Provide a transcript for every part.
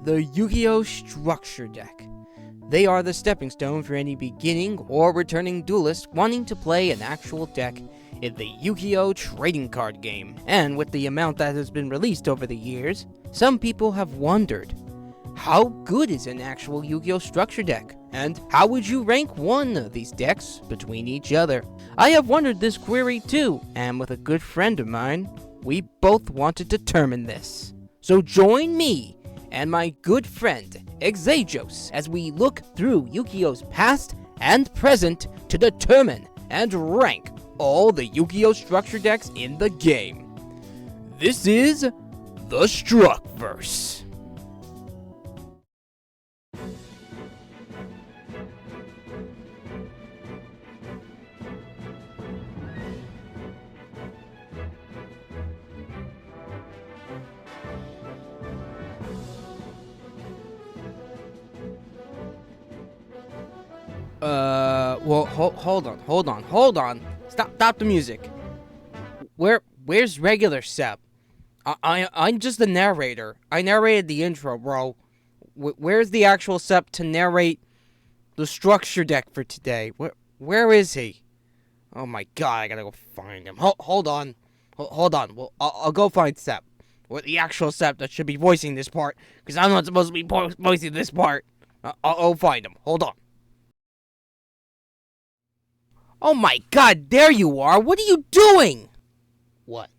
the Yu-Gi-Oh! Structure Deck. They are the stepping stone for any beginning or returning duelist wanting to play an actual deck in the Yu-Gi-Oh! Trading card game. And with the amount that has been released over the years, some people have wondered, how good is an actual Yu-Gi-Oh! Structure deck? And how would you rank one of these decks between each other? I have wondered this query too, and with a good friend of mine, we both want to determine this. So join me and my good friend, Exajos, as we look through Yu-Gi-Oh's past and present to determine and rank all the Yu-Gi-Oh! Structure decks in the game. This is the Structverse. Well, hold on. Stop the music. Where's regular Sep? I'm just the narrator. I narrated the intro, bro. Where's the actual Sep to narrate the structure deck for today? Where is he? Oh my god, I gotta go find him. Hold on. Well, I'll go find Sep. Or the actual Sep that should be voicing this part, because I'm not supposed to be voicing this part. I'll find him. Hold on. Oh my god, there you are! What are you doing? What?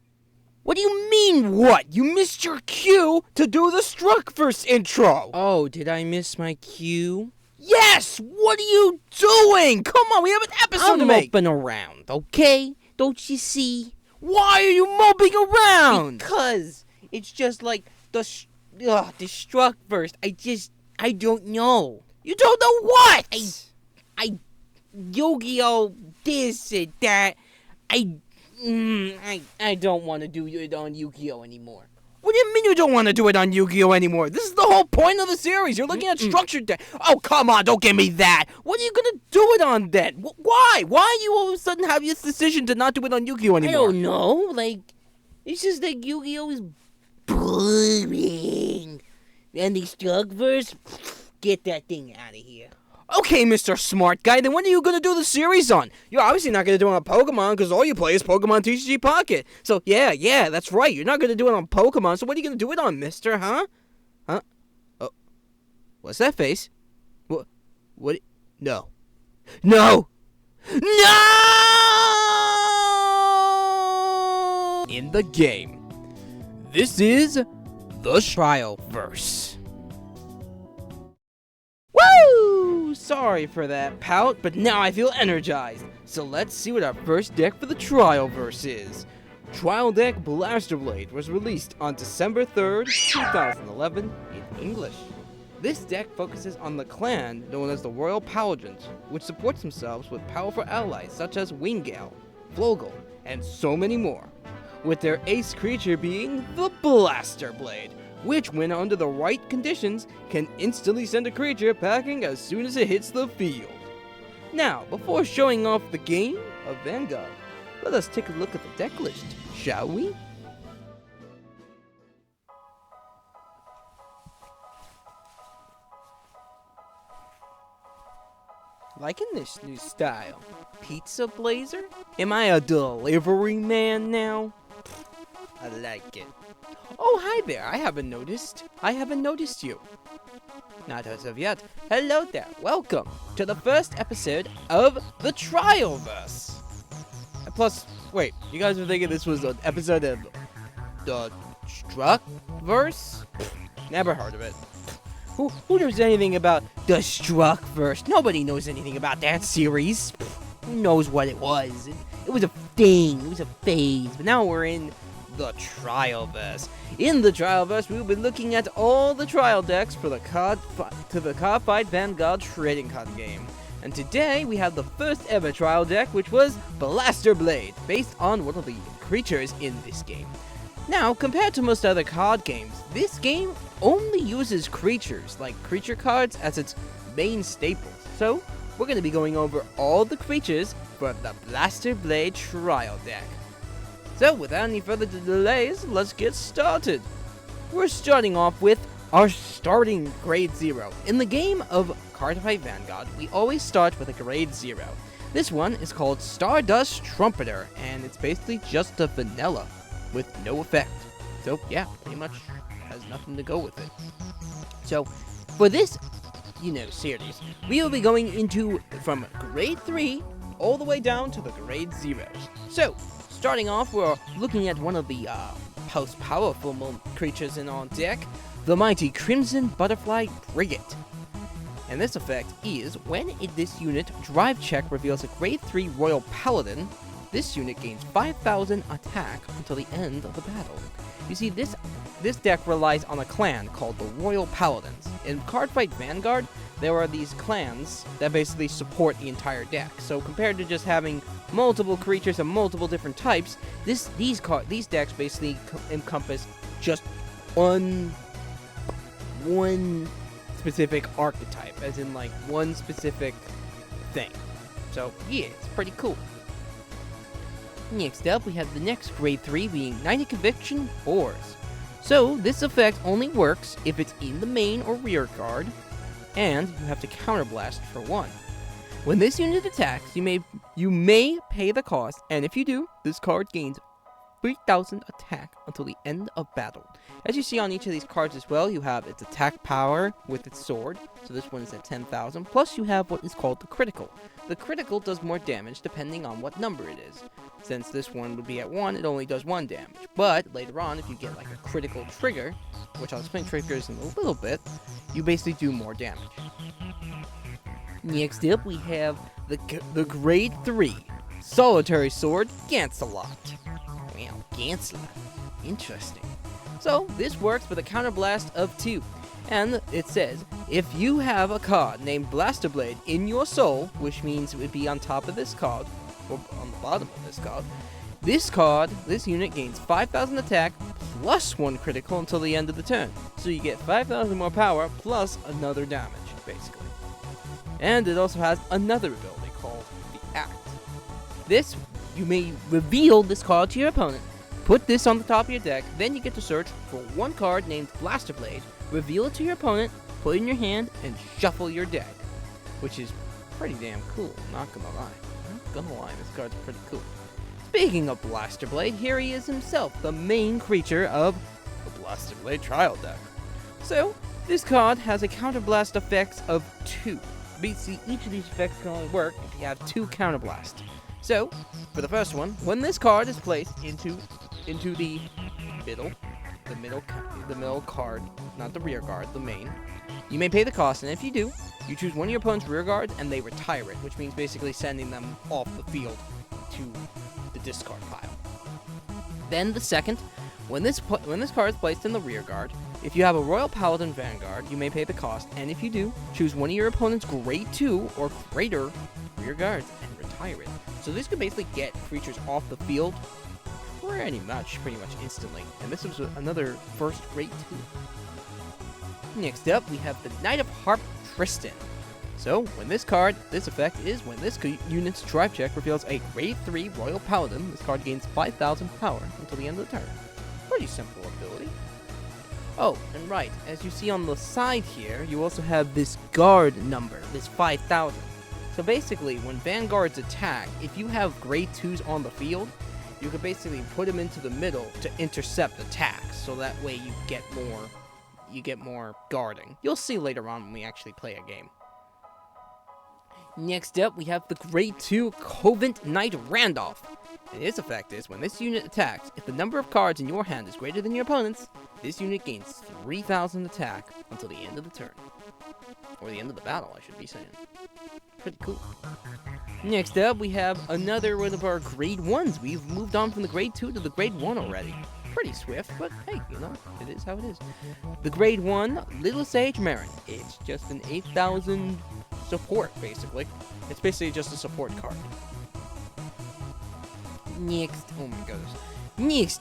What do you mean, what? You missed your cue to do the Structverse intro! Oh, did I miss my cue? Yes! What are you doing? Come on, we have an episode to make! I'm moping around, okay? Don't you see? Why are you moping around? Because it's just like the Structverse. I don't know. You don't know what? I Yu-Gi-Oh! This and that. I don't want to do it on Yu-Gi-Oh! Anymore. What do you mean you don't want to do it on Yu-Gi-Oh! Anymore? This is the whole point of the series. You're looking at structured deck. Oh, come on, don't give me that. What are you gonna do it on then? Why? Why do you all of a sudden have this decision to not do it on Yu-Gi-Oh! Anymore? I don't know. Like, it's just that Yu-Gi-Oh! Is boring. And the Structverse, get that thing out of here. Okay, Mr. Smart Guy, then when are you going to do the series on? You're obviously not going to do it on Pokemon, because all you play is Pokemon TCG Pocket. So, yeah, that's right. You're not going to do it on Pokemon, so what are you going to do it on, mister, huh? Huh? Oh. What's that face? What? No. No! In the game. This is the Structverse. Woo! Sorry for that pout, but now I feel energized. So let's see what our first deck for the Structverse is. Trial Deck Blaster Blade was released on December 3rd, 2011 in English. This deck focuses on the clan known as the Royal Paladins, which supports themselves with powerful allies such as Wingal, Flogel, and so many more, with their ace creature being the Blaster Blade, which, when under the right conditions, can instantly send a creature packing as soon as it hits the field. Now, before showing off the game of Vanguard, let us take a look at the deck list, shall we? Liking this new style. Pizza Blazer? Am I a delivery man now? I like it. Oh, hi there. I haven't noticed you. Not as of yet. Hello there. Welcome to the first episode of the Structverse. Plus, wait, you guys were thinking this was an episode of the Structverse? Never heard of it. Who knows anything about the Structverse? Nobody knows anything about that series. Who knows what it was? It was a thing. It was a phase. But now we're in the Structverse. In the Structverse, we'll be looking at all the trial decks for the Codified Vanguard trading card game. And today, we have the first ever trial deck, which was Blaster Blade, based on one of the creatures in this game. Now, compared to most other card games, this game only uses creatures, like creature cards, as its main staples. So, we're going to be going over all the creatures for the Blaster Blade trial deck. So, without any further delays, let's get started. We're starting off with our starting grade 0. In the game of Card Fight Vanguard, we always start with a grade 0. This one is called Stardust Trumpeter, and it's basically just a vanilla with no effect. So yeah, pretty much has nothing to go with it. So for this, series, we will be going into from grade 3 all the way down to the grade 0s. So starting off, we're looking at one of the most powerful creatures in our deck, the mighty Crimson Butterfly Brigate. And this effect is, when this unit drive check reveals a grade 3 Royal Paladin, this unit gains 5,000 attack until the end of the battle. You see, this deck relies on a clan called the Royal Paladins. In Cardfight Vanguard, there are these clans that basically support the entire deck. So compared to just having multiple creatures of multiple different types, these decks basically encompass just one specific archetype, as in like one specific thing. So yeah, it's pretty cool. Next up, we have the next grade 3 being Ignited Conviction Boars. So this effect only works if it's in the main or rear guard, and you have to counterblast for 1. When this unit attacks, you may pay the cost, and if you do, this card gains 3,000 attack until the end of battle. As you see on each of these cards as well, you have its attack power with its sword, so this one is at 10,000, plus you have what is called the critical. The critical does more damage depending on what number it is. Since this one would be at 1, it only does 1 damage, but later on, if you get like a critical trigger, which I'll explain triggers in a little bit, you basically do more damage. Next up, we have the grade 3 Solitary Sword Gancelot. Well, Gancelot. Interesting. So, this works with a counterblast of 2. And it says, if you have a card named Blaster Blade in your soul, which means it would be on top of this card, or on the bottom of this card, this unit gains 5,000 attack plus 1 critical until the end of the turn. So you get 5,000 more power plus another damage, basically. And it also has another ability called the Act. This, you may reveal this card to your opponent, put this on the top of your deck, then you get to search for 1 card named Blaster Blade, reveal it to your opponent, put it in your hand, and shuffle your deck. Which is pretty damn cool, not gonna lie. This card's pretty cool. Speaking of Blaster Blade, here he is himself, the main creature of the Blaster Blade Trial deck. So, this card has a counterblast effects of 2. See, each of these effects can only work if you have 2 counterblast. So, for the first one, when this card is placed into the middle card, not the rear guard, the main, you may pay the cost, and if you do, you choose one of your opponent's rear guards and they retire it, which means basically sending them off the field to the discard pile. Then the second, when this card is placed in the rear guard, if you have a Royal Paladin Vanguard, you may pay the cost, and if you do, choose one of your opponent's grade 2 or greater rear guards and retire it. So this could basically get creatures off the field pretty much instantly, and this was another first grade 2. Next up, we have the Knight of Harp Tristan. So, when this effect is when this unit's drive check reveals a grade 3 Royal Paladin, this card gains 5,000 power until the end of the turn. Pretty simple ability. Oh, and right, as you see on the side here, you also have this guard number, this 5,000. So basically, when Vanguards attack, if you have grade 2s on the field, you can basically put them into the middle to intercept attacks, so that way you get more guarding. You'll see later on when we actually play a game. Next up, we have the grade 2 Covent Knight Randolph. And its effect is, when this unit attacks, if the number of cards in your hand is greater than your opponent's, this unit gains 3,000 attack until the end of the turn. Or the end of the battle, I should be saying. Pretty cool. Next up, we have another one of our grade 1s. We've moved on from the grade 2 to the grade 1 already. Pretty swift, but hey, it is how it is. The grade 1, Little Sage Marin. It's just an 8,000 support, basically. It's basically just a support card. Next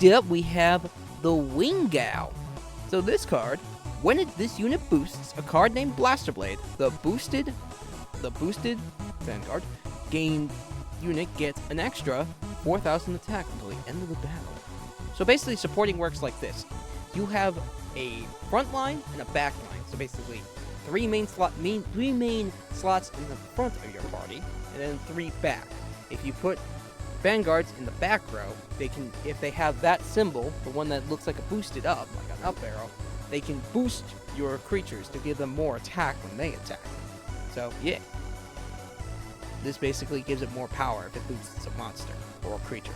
up, we have the Wingow. So this card, when this unit boosts a card named Blaster Blade, the boosted Vanguard unit gets an extra 4,000 attack until the end of the battle. So basically, supporting works like this. You have a front line and a back line. So basically, three main slots in the front of your party, and then 3 back. If you put vanguards in the back row, they can, if they have that symbol, the one that looks like a boosted up, like an up arrow, they can boost your creatures to give them more attack when they attack. So yeah, this basically gives it more power if it boosts a monster or a creature.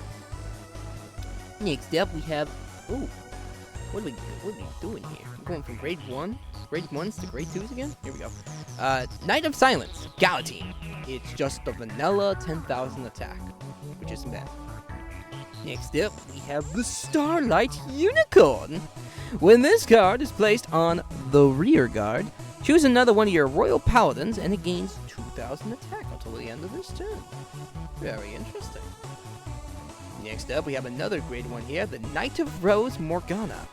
Next up, we have what are we doing here? We're going from grade 1s to grade 2s again? Here we go. Knight of Silence, Galatine. It's just the vanilla 10,000 attack, which isn't bad. Next up, we have the Starlight Unicorn. When this card is placed on the rear guard, choose another one of your Royal Paladins and it gains 2,000 attack until the end of this turn. Very interesting. Next up, we have another grade 1 here, the Knight of Rose Morgana.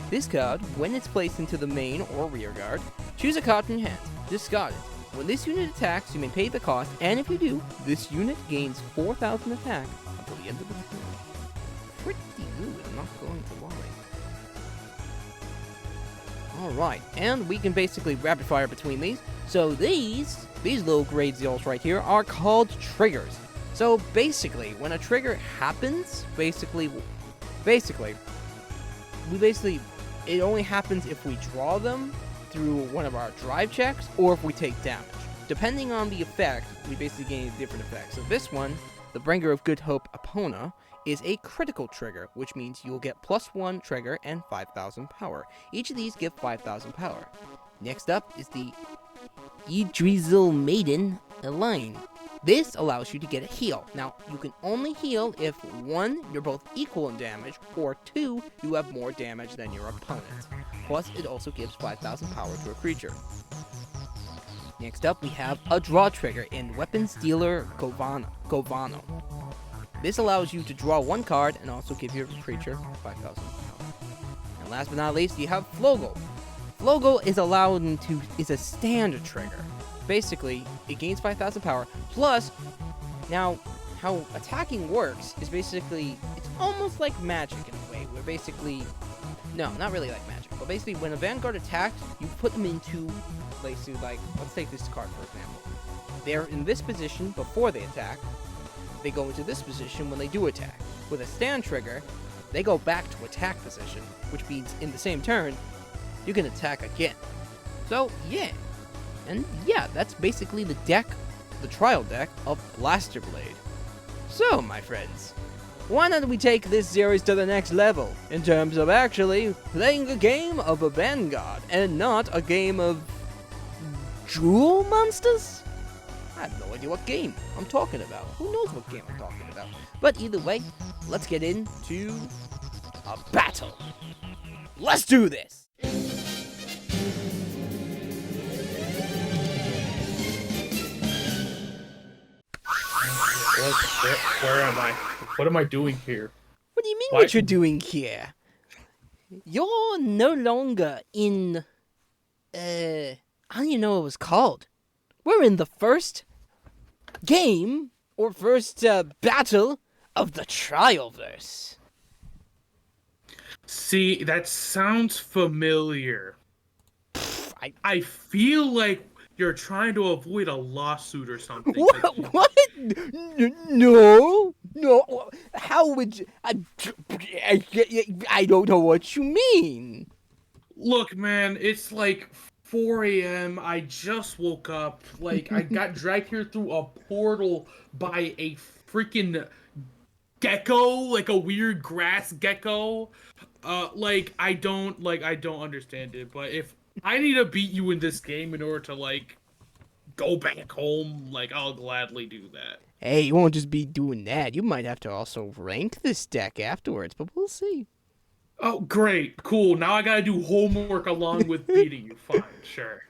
This card, when it's placed into the main or rear guard, choose a card from your hand. Discard it. When this unit attacks, you may pay the cost, and if you do, this unit gains 4,000 attack until the end of the turn. Pretty good, I'm not going to lie. Alright, and we can basically rapid fire between these. So these little grade zeros right here are called triggers. So basically, when a trigger happens, it only happens if we draw them through one of our drive checks or if we take damage. Depending on the effect, we basically gain a different effect. So this one, the Bringer of Good Hope Epona, is a critical trigger, which means you'll get +1 trigger and 5,000 power. Each of these give 5,000 power. Next up is the Yggdrasil Maiden Elaine. This allows you to get a heal. Now, you can only heal if 1, you're both equal in damage, or 2, you have more damage than your opponent. Plus, it also gives 5,000 power to a creature. Next up, we have a draw trigger in Weapons Dealer Govano. This allows you to draw 1 card and also give your creature 5,000 power. And last but not least, you have Flogel. Flogel is a standard trigger. Basically, it gains 5,000 power, plus, now, how attacking works is basically, it's almost like magic in a way, where basically, no, not really like magic, but basically, when a Vanguard attacks, you put them into places like, let's take this card for example. They're in this position before they attack, they go into this position when they do attack. With a stand trigger, they go back to attack position, which means in the same turn, you can attack again. So, yeah. And yeah, that's basically the trial deck of Blaster Blade. So, my friends, why don't we take this series to the next level, in terms of actually playing a game of a Vanguard, and not a game of Jewel Monsters? I have no idea what game I'm talking about. Who knows what game I'm talking about? But either way, let's get into a battle. Let's do this! Where am I? What am I doing here? What do you mean what you're doing here? You're no longer in... I don't even know what it was called. We're in the first game, or first battle of the Structverse. See, that sounds familiar. I feel like you're trying to avoid a lawsuit or something. What? What? No. How would you... I don't know what you mean. Look, man, it's like 4 a.m. I just woke up. Like, I got dragged here through a portal by a freaking gecko, like a weird grass gecko. I don't understand it. But if I need to beat you in this game in order to, like, go back home, like, I'll gladly do that. Hey, you won't just be doing that. You might have to also rank this deck afterwards, but we'll see. Oh, great. Cool. Now I gotta do homework along with beating you. Fine, sure.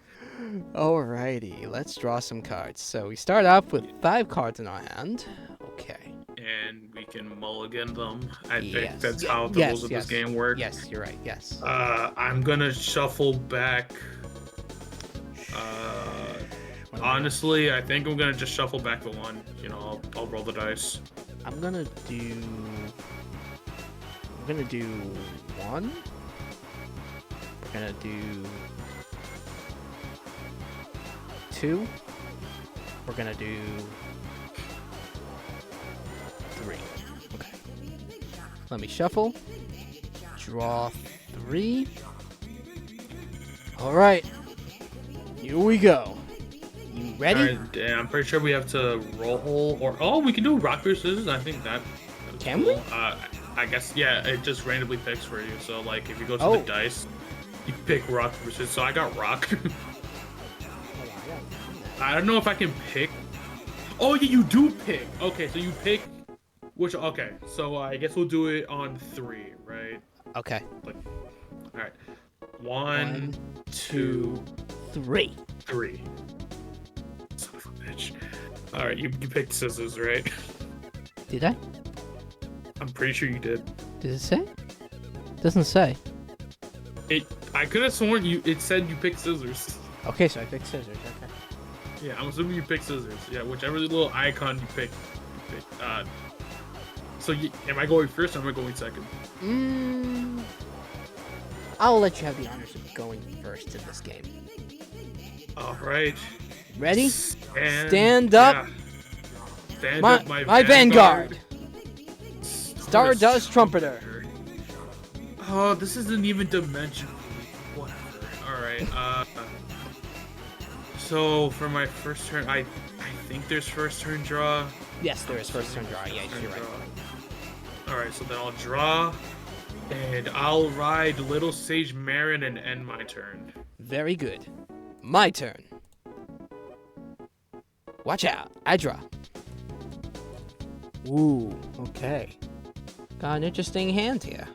Alrighty, let's draw some cards. So we start off with 5 cards in our hand. Okay. And we can mulligan them. I think Yes. that's how the rules of this game work. Yes, you're right, yes. I'm gonna shuffle back. Honestly, I think I'm gonna just shuffle back the 1. You know, I'll roll the dice. I'm gonna do 1, gonna do 2. We're gonna do 3. Okay. Let me shuffle. Draw 3. All right. Here we go. You ready? Alright, I'm pretty sure we have to roll, or we can do rock paper scissors. I think that's Can cool. we? I guess yeah. It just randomly picks for you. So like, if you go to Oh. the dice, you pick rock paper scissors. So I got rock. I don't know if I can pick. Oh yeah, you do pick. Okay, so you pick. Which okay, so I guess we'll do it on 3, right? Okay. Like, all right. 1, 2, 3. 3. Son of a bitch. All right, you picked scissors, right? Did I? I'm pretty sure you did. Did it say? Doesn't say. I could have sworn it said you picked scissors. Okay, so I picked scissors. Okay. Yeah, I'm assuming you picked scissors. Yeah, whichever little icon you pick. So am I going first or am I going second? I'll let you have the honors of going first in this game. All right. Ready? Stand up. Yeah. Stand My up, my vanguard. Stardust Trumpeter. Oh, this isn't even dimensional. Whatever. All right. So for my first turn, I think there's first turn draw. Yes, there is first turn draw. Yeah, you're right. All right, so then I'll draw, and I'll ride Little Sage Marin and end my turn. Very good. My turn. Watch out. I draw. Ooh, okay. Got an interesting hand here.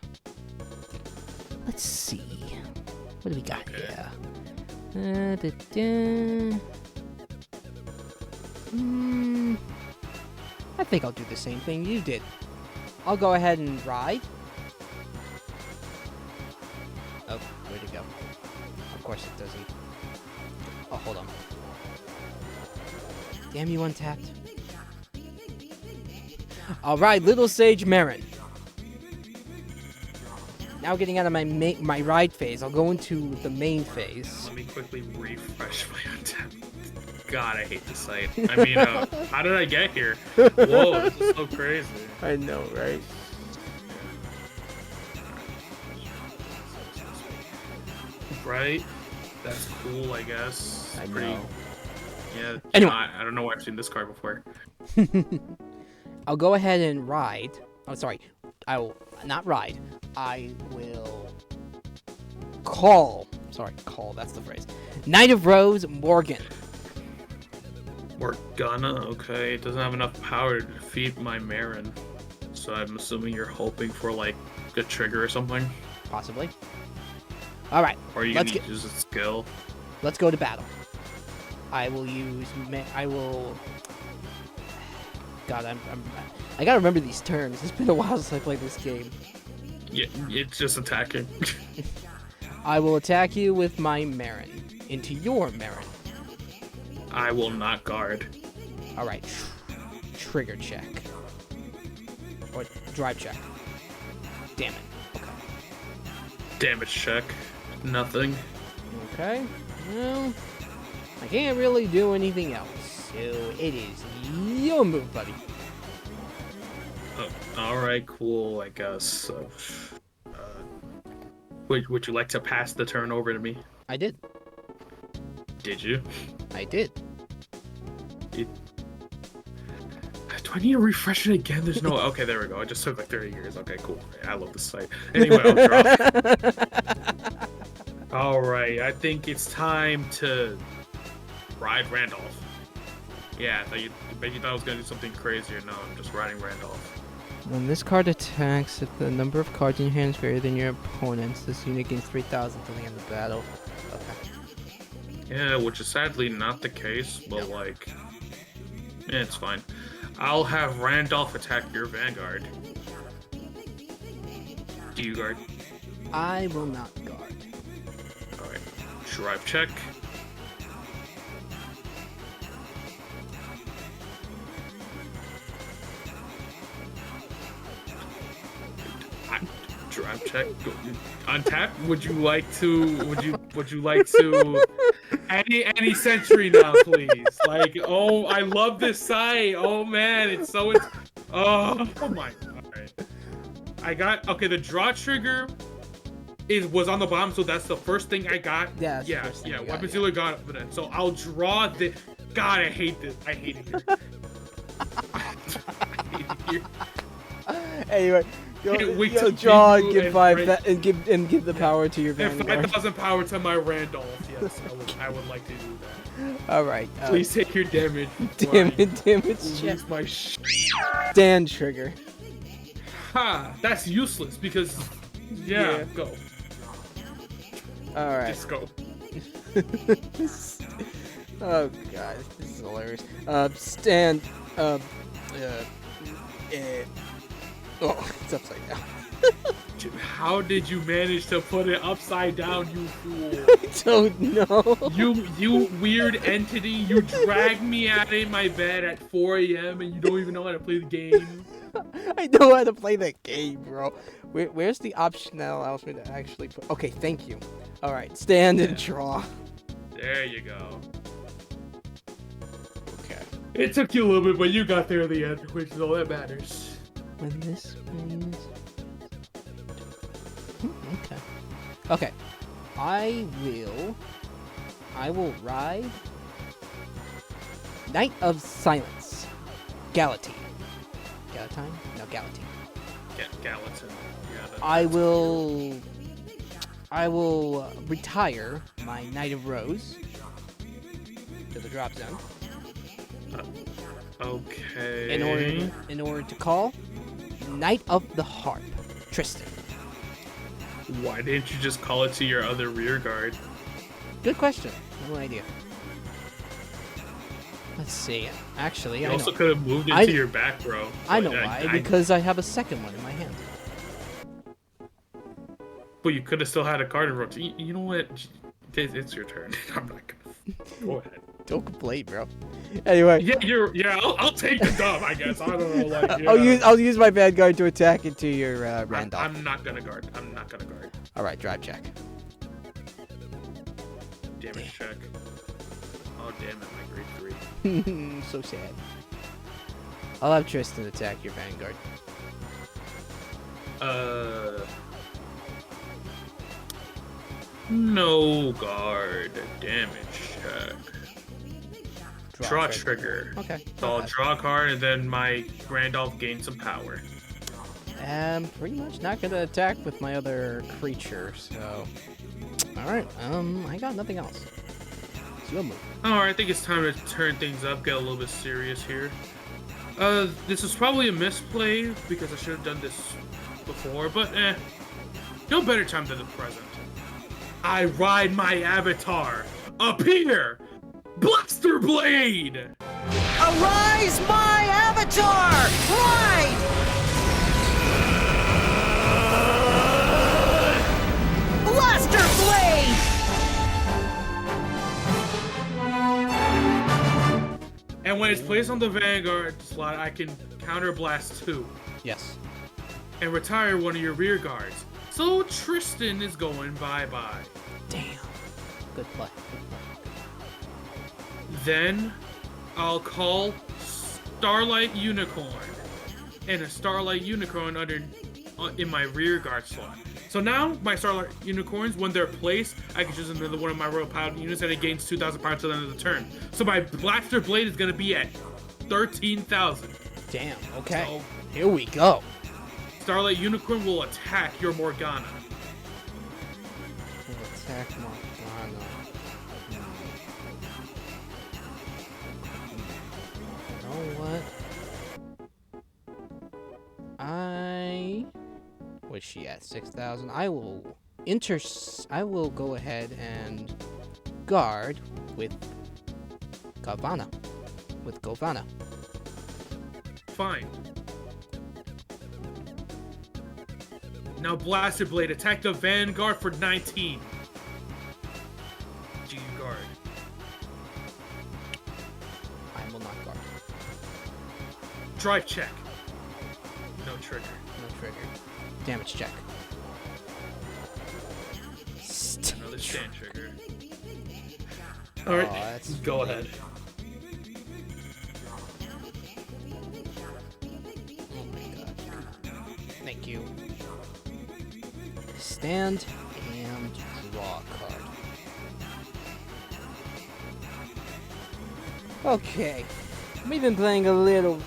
Let's see. What do we got here? I think I'll do the same thing you did. I'll go ahead and ride. Oh, where'd it go? Of course it doesn't. Oh, hold on. Damn you, untapped. All right, Little Sage Marin. Now getting out of my ride phase, I'll go into the main phase. Let me quickly refresh my untap. God, I hate this site. I mean, how did I get here? Whoa, this is so crazy. I know, right? Right? That's cool, I guess. I Pretty. know. Yeah. Anyway. I don't know why I've seen this card before. I'll go ahead and ride. Oh, sorry. I will not ride. I will call. Sorry, call. That's the phrase. Knight of Rose, Morgan. Morgana, okay. It doesn't have enough power to defeat my Marin. So I'm assuming you're hoping for, like, a trigger or something? Possibly. All right. Or you let's need to use a skill? Let's go to battle. I will use. I will. God, I gotta remember these terms. It's been a while since I played this game. Yeah, it's just attacking. I will attack you with my Marin into your Marin. I will not guard. All right. Trigger check. Or drive check. Damn it. Okay. Damage check. Nothing. Okay. Well, I can't really do anything else. So it is your move, buddy. Alright, cool, I guess. So, would you like to pass the turn over to me? I did. Did you? I did. Do I need to refresh it again? There's no... Okay, there we go. It just took like 30 years. Okay, cool. I love this site. Anyway, I'll draw. Alright, I think it's time to ride Randolph. Yeah, I bet you thought I was going to do something crazier. No, I'm just riding Randolph. When this card attacks, if the number of cards in your hand is greater than your opponent's, this unit gains 3,000 until the end of the battle. Okay. Yeah, which is sadly not the case, but like... Yeah, it's fine. I'll have Randolph attack your Vanguard. Do you guard? I will not guard. Alright. Drive check. Drive check. check. Untap. Would you like to? Would you like to? Any century now, please. Like, oh, I love this site. Oh man, it's so. Oh my. All right. I got okay. The draw trigger was on the bottom, so that's the first thing I got. Yeah. Weapon sealer got it for that. So I'll draw the. God, I hate this. I hate it here. I hate it here. Anyway, you'll draw and give and give the power to your and Vanguard. 5,000 power to my Randolph. Yes, I would like to do that. All right. Please take your damage. Damage check. Lose my Stand trigger. Ha! That's useless because. Yeah. Go. All right. Just go. Oh god, this is hilarious. Stand. Oh, it's upside down. How did you manage to put it upside down, you fool? I don't know. You weird entity. You dragged me out of my bed at 4 a.m. and you don't even know how to play the game. I know how to play the game, bro. Where's the option that allows me to actually put... Okay, thank you. All right, stand and draw. There you go. Okay. It took you a little bit, but you got there in the end, which is all that matters. When this means... Okay. Okay. I will ride Knight of Silence. Galatine. Galatine? No, Galatine. Gallatin. Yeah, I will retire my Knight of Rose to the drop zone. Okay. In order to call Knight of the Harp, Tristan. Why didn't you just call it to your other rear guard? Good question. No idea. Let's see. Actually, you I also know. could have moved into your back row. I know why. Because I have a second one in my hand. But you could have still had a card in row. You know what? It's your turn. I'm not gonna. Go ahead. Don't complain, bro. Anyway. Yeah, I'll take the dub, I guess. I don't know, like. Yeah. I'll use my Vanguard to attack into your Randolph. I'm not gonna guard. All right, drive check. Damage check. Oh damn it, my grade 3. So sad. I'll have Tristan attack your Vanguard. No guard. Damage check. Draw trigger. Okay. So I'll draw a card and then my Randolph gains some power. Pretty much not gonna attack with my other creature, so... Alright, I got nothing else. It's your move. Alright, I think it's time to turn things up, get a little bit serious here. This is probably a misplay, because I should have done this before, but no better time than the present. I ride my avatar! Appear! Blaster Blade! Arise, my avatar! Ride! Blaster Blade! And when it's placed on the Vanguard slot, I can counter blast 2. Yes. And retire one of your rear guards. So Tristan is going bye-bye. Damn. Good play. Then I'll call Starlight Unicorn and a Starlight Unicorn in my rear guard slot. So now my Starlight Unicorns, when they're placed, I can choose another one of my Royal Pilot units and it gains 2,000 power till the end of the turn. So my Blaster Blade is going to be at 13,000. Damn, okay. So, here we go. Starlight Unicorn will attack your Morgana. Attack Morgana. You know what? What's she at? 6,000. I will go ahead and guard with Govana. Fine. Now Blaster Blade, attack the Vanguard for 19. G guard. I will not guard. Drive check. No trigger. No trigger. Damage check. stand trigger. Alright, that's go ahead. Oh my god. Thank you. Stand and draw a card. Okay. We've been playing a little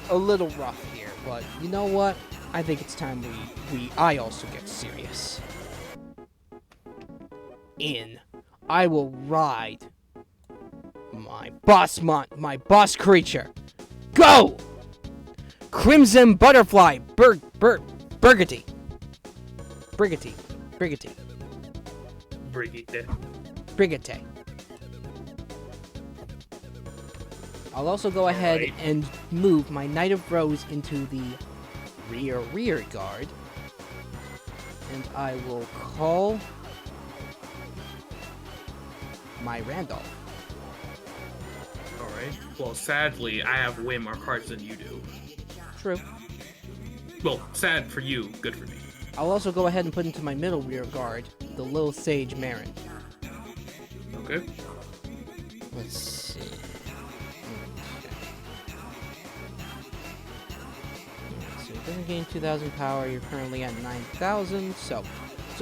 rough here, but you know what? I think it's time I also get serious. I will ride my boss creature. Go! Crimson Butterfly Brigitte. I'll also go ahead and move my Knight of Rose into the rear guard. And I will call my Randolph. Alright. Well, sadly, I have way more cards than you do. True. Well, sad for you, good for me. I'll also go ahead and put into my middle rear guard the Lil Sage Marin. Okay. Let's see. So it doesn't gain 2,000 power. You're currently at 9,000. So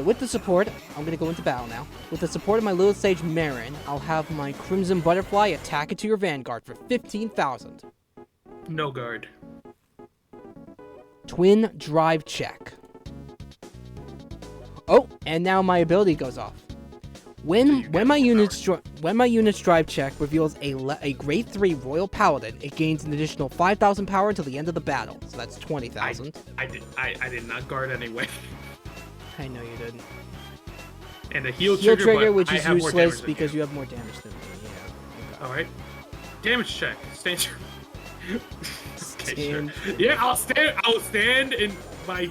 with the support, I'm going to go into battle now. With the support of my Lil Sage Marin, I'll have my Crimson Butterfly attack into your Vanguard for 15,000. No guard. Twin drive check. Oh, and now my ability goes off. When my unit's drive check reveals a grade 3 Royal Paladin, it gains an additional 5,000 power until the end of the battle. So that's 20,000. I did not guard anyway. I know you didn't. And a heal trigger, which I is have more useless damage because than you have more damage than me. Yeah. Okay. All right. Damage check. Stand. Okay, sure. Stand. Yeah, I'll stand in my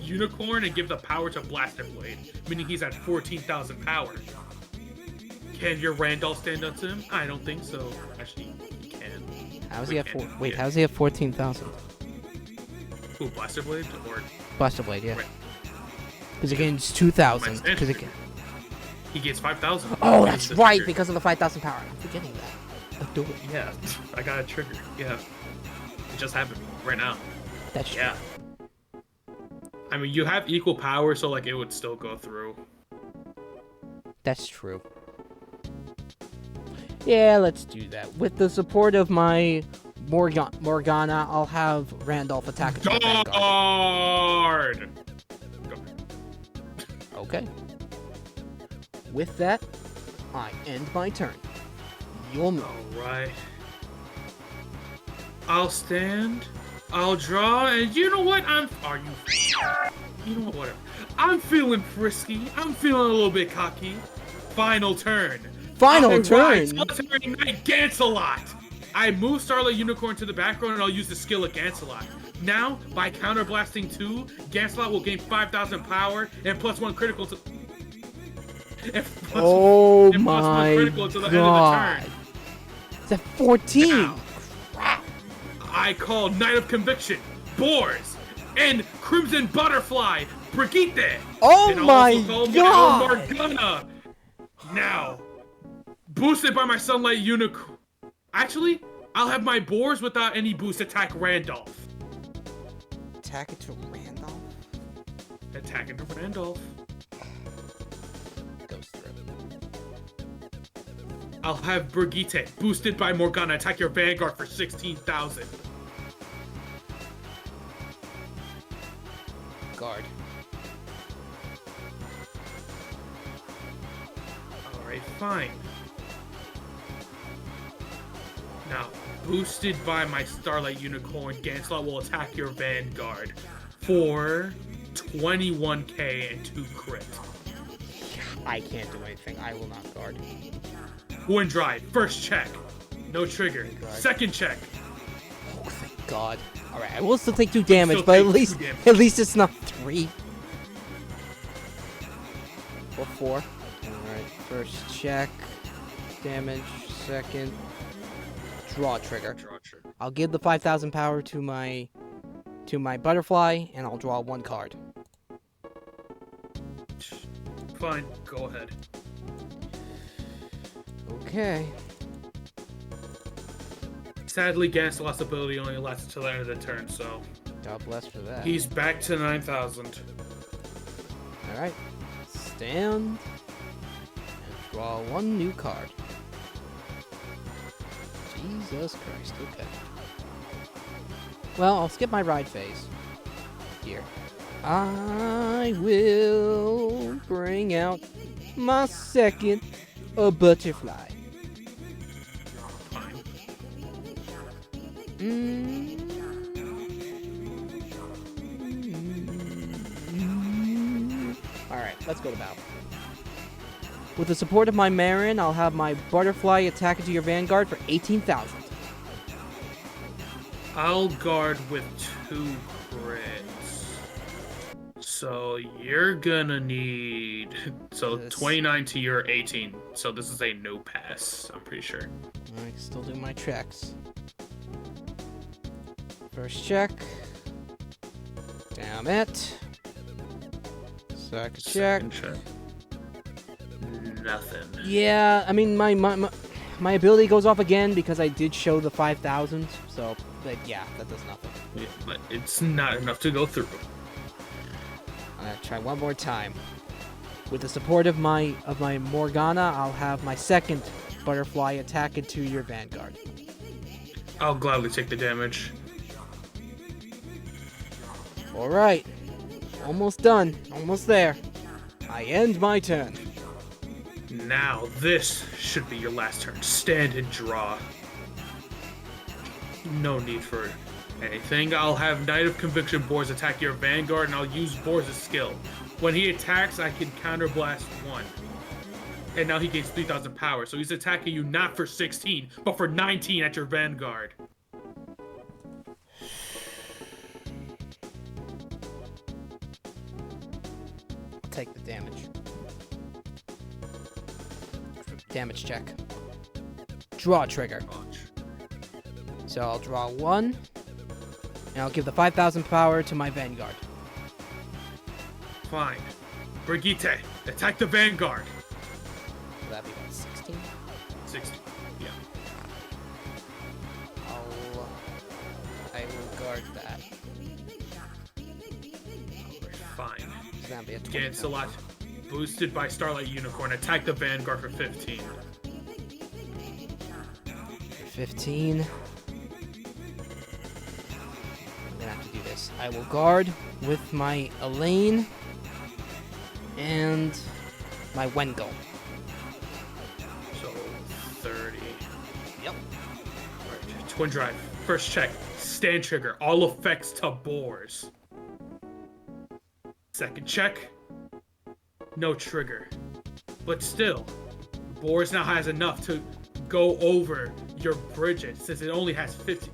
unicorn and give the power to Blaster Blade, meaning he's at 14,000 power. Can your Randolph stand up to him? I don't think so. Actually, he can. How's he at how's he at 14,000? Who, Blaster Blade or Blaster Blade, yeah. Right. Because it gains 2,000. He gets 5,000. Oh, that's right, trigger. Because of the 5,000 power. I'm forgetting that. I'll do it. Yeah, I got a trigger. Yeah. It just happened right now. That's true. Yeah. I mean, you have equal power, so, like, it would still go through. That's true. Yeah, let's do that. With the support of my Morgana, I'll have Randolph attack into the Vanguard. Okay. With that, I end my turn. Your move. Alright. I'll stand. I'll draw, and you know what? You know what? Whatever. I'm feeling frisky. I'm feeling a little bit cocky. Final turn. Final turn? Solitary Knight Gancelot. I move Starlight Unicorn to the background, and I'll use the skill of Gancelot. Now, by counterblasting 2, Gancelot will gain 5,000 power and +1 critical to. Oh and my critical to the god! End of the turn. It's at 14. Now, I call Knight of Conviction, Boars, and Crimson Butterfly, Brigitte. Oh and my also god! Morgana. Now, boosted by my Sunlight Unicorn. Actually, I'll have my Boars without any boost attack Randolph. Attack it to Randolph? Attack into Randolph. Goes through. I'll have Brigitte, boosted by Morgana, attack your Vanguard for 16,000. Guard. Alright, fine. Now, boosted by my Starlight Unicorn, Gancelot will attack your Vanguard for 21k and 2 crit. I can't do anything. I will not guard. Wind Drive, first check. No trigger. Second check. Oh, thank God. Alright, I will still take 2 damage, Still but take 2 damage. at least it's not 3. Or 4. Alright, first check. Damage. Second. Draw trigger. I'll give the 5,000 power to my butterfly, and I'll draw 1 card. Fine, go ahead. Okay. Sadly, Gan's lost ability only lasts until the end of the turn, so God bless for that. he's back to 9,000. Alright. Stand. And draw one new card. Jesus Christ, okay. Well, I'll skip my ride phase. Here. I will bring out my second butterfly. Fine. Alright, let's go to battle. With the support of my Marin, I'll have my butterfly attack into your vanguard for 18,000. I'll guard with 2 crits. So you're gonna need... So This. 29 to your 18. So this is a no pass, I'm pretty sure. I can still do my checks. First check. Damn it. Second check. Second check. Nothing. Yeah, I mean, my ability goes off again because I did show the 5,000. So, but yeah, that does nothing. Yeah, but it's not enough to go through. I'm gonna try one more time. With the support of my Morgana, I'll have my second butterfly attack into your vanguard. I'll gladly take the damage. All right, almost done, almost there. I end my turn. Now this should be your last turn. Stand and draw. No need for anything. I'll have Knight of Conviction Boars attack your vanguard, and I'll use Boars' skill. When he attacks, I can counterblast 1. And now he gains 3,000 power, so he's attacking you not for 16, but for 19 at your vanguard. I'll take the damage. Damage check. Draw trigger. Watch. So I'll draw 1, and I'll give the 5,000 power to my vanguard. Fine. Brigitte, attack the vanguard. So that'd be what, 16? 60. Yeah. I will guard that. Fine. So that'd be a 20. Gancelot, boosted by Starlight Unicorn, attack the vanguard for 15. 15. I'm gonna have to do this. I will guard with my Elaine and my Wengal. So 30. Yep. Right. Twin Drive. First check. Stand trigger. All effects to Boars. Second check. No trigger. But still, Boars now has enough to go over your Bridget since it only has 50.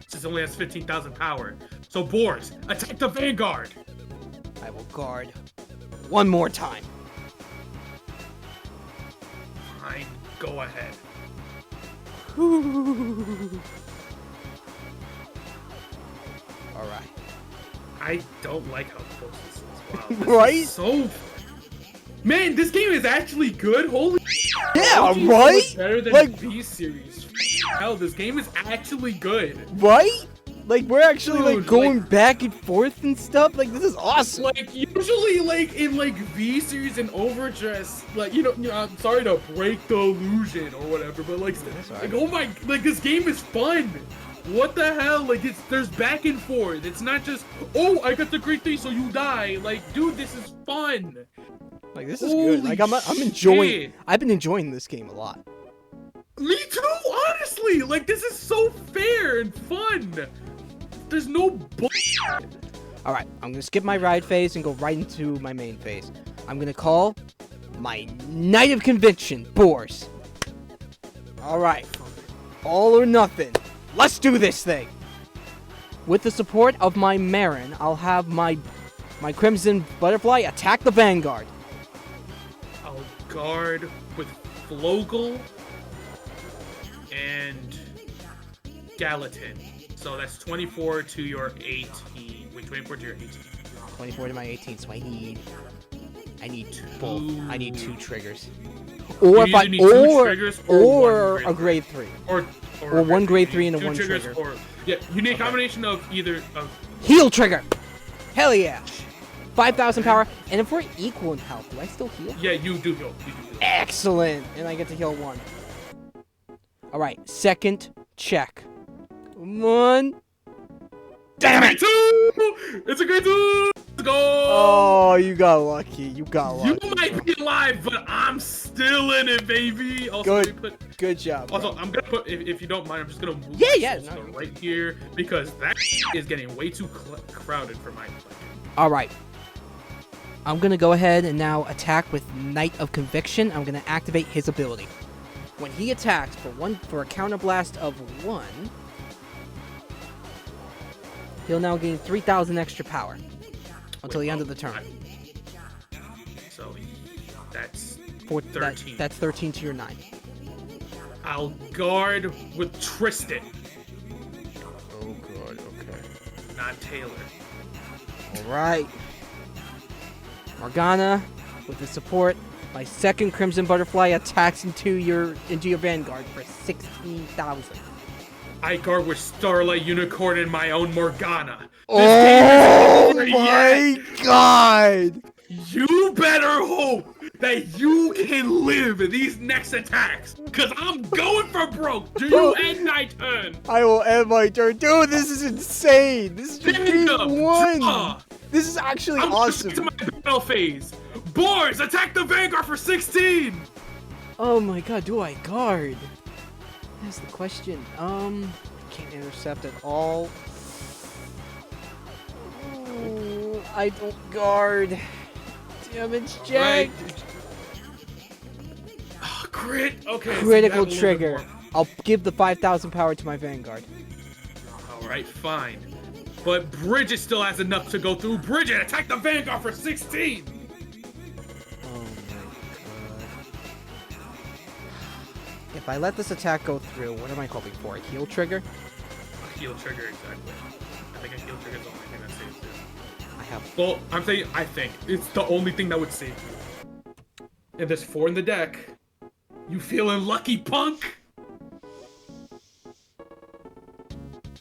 Since it only has 15,000 power. So Boars, attack the vanguard. I will guard one more time. Fine. Go ahead. Alright. I don't like how close this is. Wow. This Right? Is so. Man, this game is actually good. Holy. Yeah, OG is so right? much better than Like- V series. Hell, this game is actually good. Right? Like, we're actually, Dude, like, going like- back and forth and stuff? Like, this is awesome. Like usually, like in like V series and Overdress, like you know, I'm sorry to break the illusion or whatever, but like, That's all like right. oh my, like this game is fun. What the hell? Like there's back and forth. It's not just oh I got the great thing so you die. Like dude, this is fun. Like, this is good. Holy Like, I'm enjoying... shit. I've been enjoying this game a lot. Me too, honestly. Like this is so fair and fun. There's no bullshit. Alright, I'm gonna skip my ride phase and go right into my main phase. I'm gonna call my Knight of Conviction, Boars. Alright. All or nothing. Let's do this thing! With the support of my Marin, I'll have my Crimson Butterfly attack the vanguard. I'll guard with Flogel and Gallatin. So that's 24 to your 18. Wait, 24 to your 18. 24 to my 18, so I need both. I need 2 triggers. Or You if I either need two triggers or one a grade 3. Or one grade 3 You and a need 1 two triggers trigger. Yeah, you need a combination of either of Heal trigger. Hell yeah. 5,000 power. And if we're equal in health, do I still heal? Yeah, you do heal. Excellent. And I get to heal 1. All right, second check. Come on. Damn it! It's a grade 2! Let's go! Oh, you got lucky. You got lucky. You might be alive, but I'm still in it, baby. Also, Good. let me put, Good job. also, Bro. I'm gonna put, if you don't mind, I'm just gonna move Yeah, my no. right here because that is getting way too crowded for my liking. All right. I'm going to go ahead and now attack with Knight of Conviction. I'm going to activate his ability. When he attacks for a counter blast of 1, he'll now gain 3,000 extra power until the end of the turn. So that's 13. That's 13 to your 9. I'll guard with Tristan, Oh god, okay. not Taylor. Alright. Morgana, with the support, my second Crimson Butterfly attacks into your Vanguard for 16,000. I guard with Starlight Unicorn and my own Morgana. Oh This game is my yet. god! You better hope that you can live these next attacks, cause I'm going for broke. Do you end my turn? I will end my turn. Dude, this is insane! This is just game Bingo. 1! Draw. This is actually I'm awesome! to my battle phase. Boars, attack the Vanguard for 16! Oh my god, do I guard? That's the question. Can't intercept at all. Oh, I don't guard. Damage check. Right. Crit. Okay. so you Critical have a little bit trigger. more. I'll give the 5,000 power to my Vanguard. All right, fine. But Bridget still has enough to go through. Bridget, attack the Vanguard for 16! Oh my god. If I let this attack go through, what am I hoping for? A heal trigger? A heal trigger, exactly. I think a heal trigger is the only thing that saves you. I have. Well, I'm saying I think. It's the only thing that would save you. And there's 4 in the deck. You feeling lucky, punk?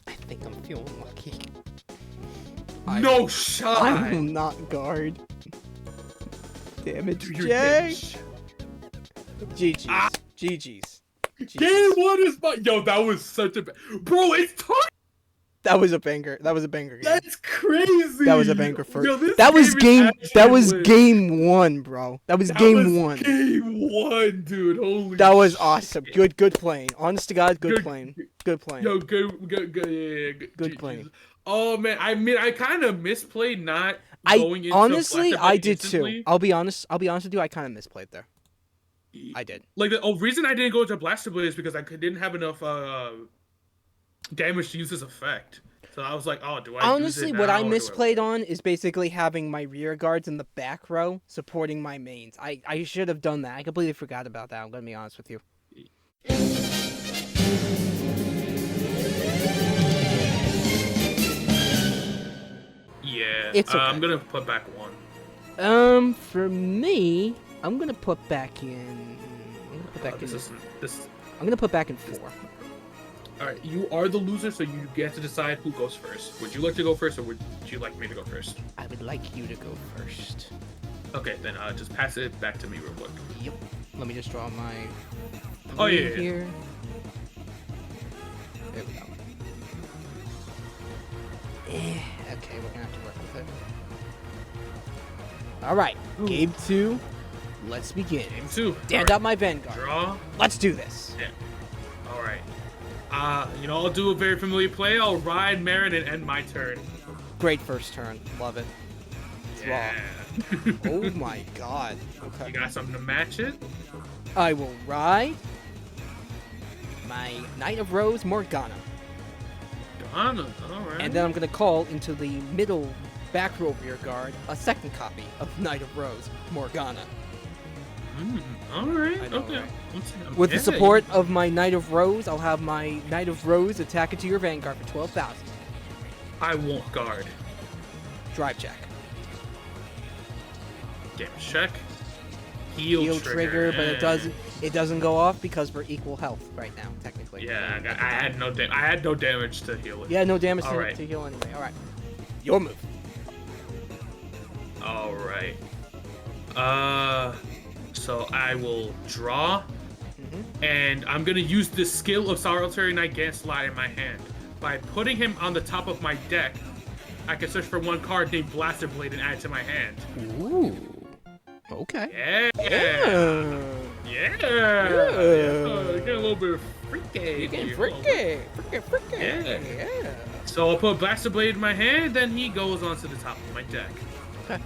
I think I'm feeling lucky. No shot! I will not guard. Damage Do your check. bitch. GG's. Ah. GG's. Game 1 is my. Yo, that was such a. Bro, it's time! That was a banger. That was a banger game. That's crazy. That was a banger first. Yo, this That was is game. That actually was lit. game 1, bro. That was game 1. Game 1, dude. Holy. That was shit. awesome. Good playing. Honest to God, good playing. Good playing. Yo, good, yeah, Good playing. Oh man, I kind of misplayed not I going into honestly, Black and I White did instantly. too. I'll be honest with you. I kind of misplayed there. I did. Like the reason I didn't go into Blaster Blade is because I didn't have enough damage to use this effect. So I was like, oh, do I? Honestly, use it what now, I or do misplayed on is basically having my rear guards in the back row supporting my mains. I should have done that. I completely forgot about that. I'm gonna be honest with you. Yeah, It's okay. I'm gonna put back 1. For me, I'm gonna put back in. I'm gonna put back in. This. I'm gonna put back in 4. All right, you are the loser, so you get to decide who goes first. Would you like to go first, or would you like me to go first? I would like you to go first. Okay, then just pass it back to me real quick. Yep. Let me just draw my. Oh, yeah, green yeah. Here. There we go. Okay, we're gonna have to work with it. All right, game 2. Let's begin. Game 2. Stand up my Vanguard. Draw. Let's do this. Yeah. All right. I'll do a very familiar play. I'll ride Marin and end my turn. Great first turn. Love it. Draw. Yeah. Oh my god. Okay. You got something to match it? I will ride my Knight of Rose Morgana. Ghana. All right. And then I'm going to call into the middle back row rear guard a second copy of Knight of Rose Morgana. All right. I know, Okay. right? With the support of my Knight of Rose, I'll have my Knight of Rose attack into your Vanguard for 12,000. I won't guard. Drive check. Damage check. heal trigger, but it doesn't go off because we're equal health right now, technically. Yeah, I had no damage to heal it. Yeah, no damage All right. to heal anyway. All right, your move. All right. So I will draw, and I'm gonna use the skill of Solitary Knight Ganslot in my hand. By putting him on the top of my deck, I can search for one card named Blaster Blade and add it to my hand. Ooh. Okay. Yeah. Yeah. Get a little bit freaky. Freaky. Yeah. So I'll put Blaster Blade in my hand, then he goes onto the top of my deck. Okay.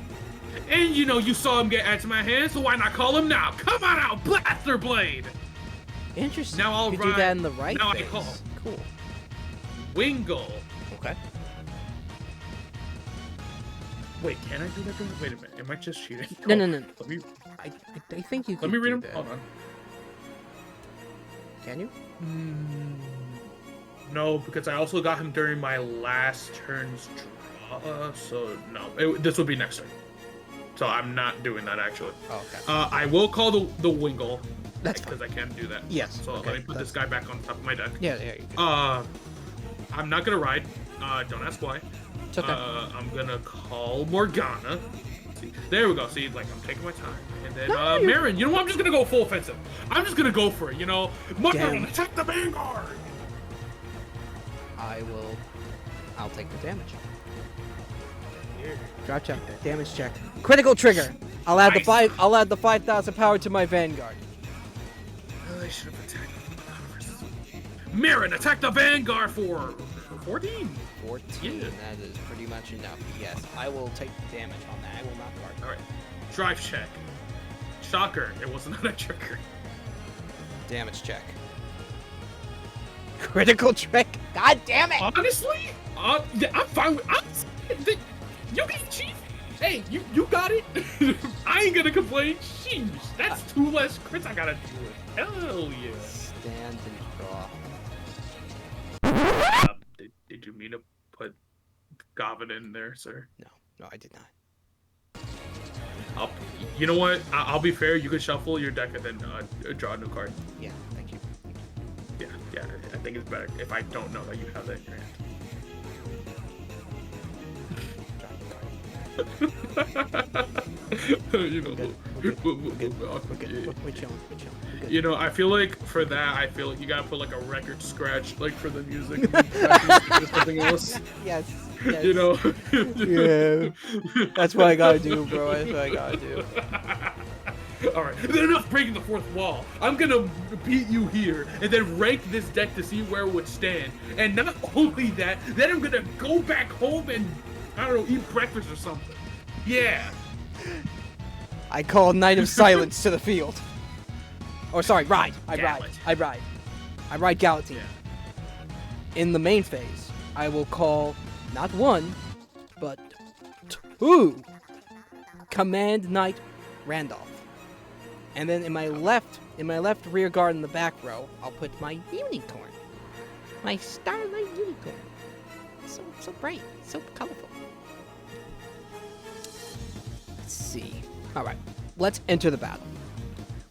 And you saw him get added to my hand, so why not call him now? Come on out, Blaster Blade! Interesting. Now I'll you do that in the right now phase. I call. Cool. Wingle. Okay. Wait, can I do that? Wait a minute. Am I just cheating? No. Let me I think you can. let me read do him. that. Hold on. Can you? No, because I also got him during my last turn's draw. So no, this will be next turn. So I'm not doing that actually. Oh, okay. I will call the Wingle. That's because I can do that. Yes. So okay, let me put this guy back on top of my deck. Yeah, you can. I'm not gonna ride. Don't ask why. It's okay. I'm gonna call Morgana. See, there we go. See, like I'm taking my time. And then No, Marin, you know what? I'm just gonna go full offensive. I'm just gonna go for it. You know, Morgana, Damn. attack the Vanguard. I'll take the damage. Drop check. Damage check. Critical trigger. I'll add the Nice. I'll add the 5,000 power to my Vanguard. I should have attacked. Marin, attack the Vanguard for 14. 14. Yeah. That is pretty much enough. Yes, I will take the damage on that. I will not guard. All right. Drive check. Shocker, it was not a trigger. Damage check. Critical trick. God damn it! Honestly, yeah, I'm fine with. You get cheap. Hey, you got it. I ain't gonna complain. Sheesh, that's 2 less crits I gotta do it. Hell yeah. Stand and draw. Did you mean to put Gavin in there, sir? No, I did not. You know what? I'll be fair. You can shuffle your deck and then draw a new card. Yeah, thank you. Yeah. I think it's better if I don't know that you have that in your hand. You know, We're chilling. Good. you know, I feel like for that, I feel like you gotta put like a record scratch, like for the music, and something else. Yes. You know. Yeah. That's what I gotta do, bro. That's what I gotta do. All right, enough breaking the fourth wall. I'm gonna beat you here, and then rank this deck to see where it would stand. And not only that, then I'm gonna go back home and I don't know, eat breakfast or something. Yeah. I call Knight of Silence to the field. Oh, sorry, ride. I Gallant. ride Galatine. Yeah. In the main phase, I will call not 1, but 2 Command Knight Randolph. And then in my left rear guard in the back row, I'll put my unicorn. My Starlight Unicorn. So bright, so colorful. Let's see. Alright, let's enter the battle.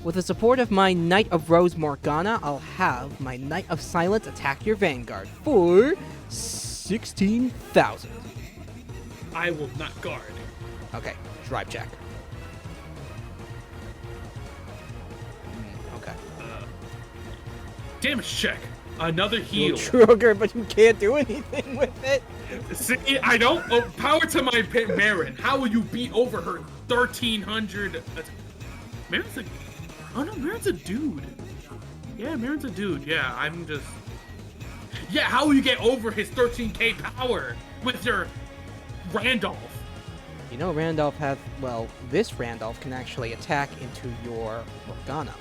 With the support of my Knight of Rose Morgana, I'll have my Knight of Silence attack your Vanguard for 16,000. I will not guard. Okay, drive check. Okay. Damage check. Another heal. Trigger, but you can't do anything with it. See, I don't. Oh, power to my Marin. How will you beat over her 1,300? Marin's a. Oh no, Marin's a dude. Yeah, Marin's a dude. Yeah, I'm just. Yeah, how will you get over his 13k power with your Randolph? You know, Randolph has. Well, this Randolph can actually attack into your Morgana.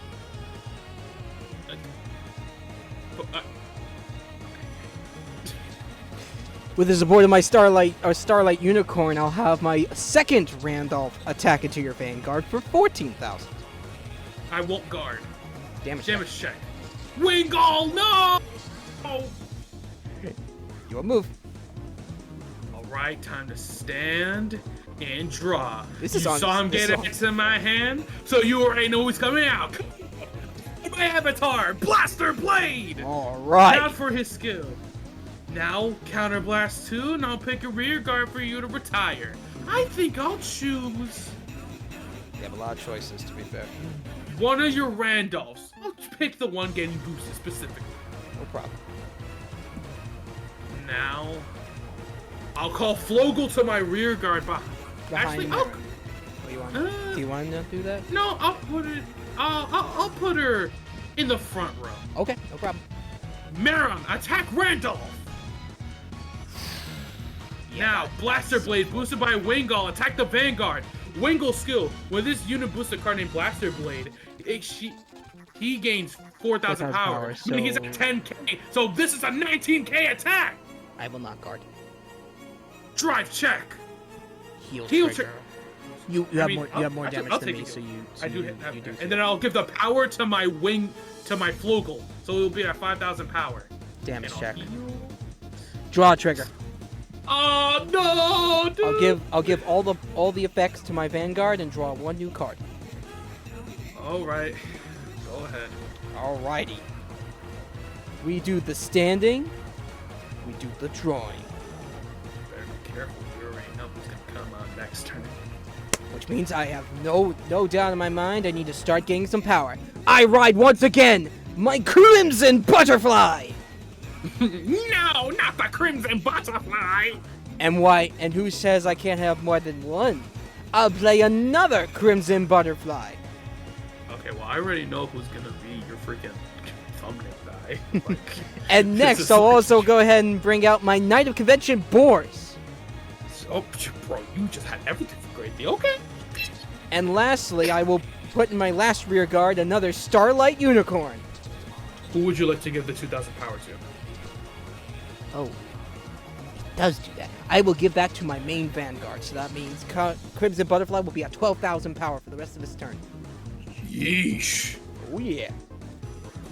With the support of my Starlight Unicorn, I'll have my second Randolph attack into your Vanguard for 14,000. I won't guard. Damage check. Wingle, no! Your move. All right, time to stand. and draw. This You is on- saw him this get is on- it to my hand, so you already know who's coming out. My avatar, Blaster Blade! All right. Now for his skill. Now counter blast 2, and I'll pick a rear guard for you to retire. I think I'll choose You have a lot of choices, to be fair. one of your Randolphs. I'll pick the one getting boosted specifically. No problem. Now, I'll call Flogel to my rear guard behind. Actually, Behind I'll, Marin. What do you want? Uh, Do you want to do that? no, I'll put it. I'll put her in the front row. Okay, no problem. Marin, attack Randolph. Now, Blaster Blade boosted by Wingull, attack the Vanguard. Wingull skill. When this unit boosts a card named Blaster Blade, he gains 4,000 power. so- Meaning he's at 10k. So this is a 19k attack. I will not guard. Drive check. Heal Heal trigger. trigger. You I have mean, more. You I'll- have more actually, damage I'll than take me, it. so you. So I do you, hit that. you do. And then I'll give the power to my Flogel. So it'll be at 5,000 power. damage And I'll check. heal. Draw trigger. Oh no, dude. I'll give all the effects to my Vanguard and draw one new card. All right. Go ahead. Alrighty. We do the standing. We do the drawing, Better be careful. You already know who's gonna come on next turn. which means I have no doubt in my mind. I need to start getting some power. I ride once again my Crimson Butterfly. No, not the Crimson Butterfly. And why? And who says I can't have more than one? I'll play another Crimson Butterfly. Okay, well, I already know who's gonna be your freaking thumbnail guy. Like, And this next, is I'll like- also go ahead and bring out my Knight of Convention Boars. Oh, bro, you just had everything for great deal. Okay. And lastly, I will put in my last rear guard another Starlight Unicorn. Who would you like to give the 2,000 power to? Oh, it does do that. I will give that to my main Vanguard, so that means Crimson Butterfly will be at 12,000 power for the rest of his turn. Yeesh. Oh yeah.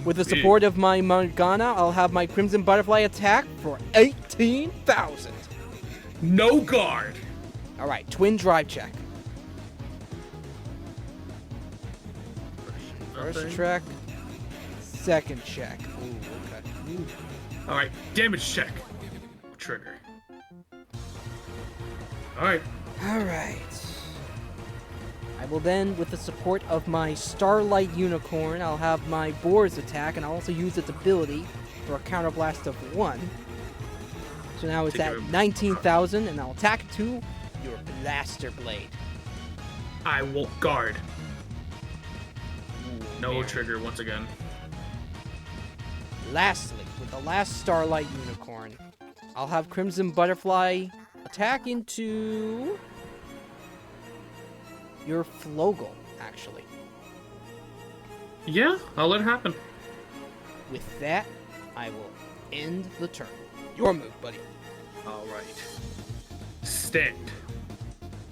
With the support of my Morgana, I'll have my Crimson Butterfly attack for 18,000. No guard. Alright, twin drive check. First Nothing. check, second check. Ooh, okay. All right, damage check. Trigger. All right. Alright. I will then, with the support of my Starlight Unicorn, I'll have my Boars attack, and I'll also use its ability for a counterblast of 1. So now it's Take at a- 19,000, and I'll attack to your Blaster Blade. I won't guard. No man. trigger once again. Lastly, with the last Starlight Unicorn, I'll have Crimson Butterfly attack into your Flogel, actually. Yeah, I'll let it happen. With that, I will end the turn. Your move, buddy. All right. Stand.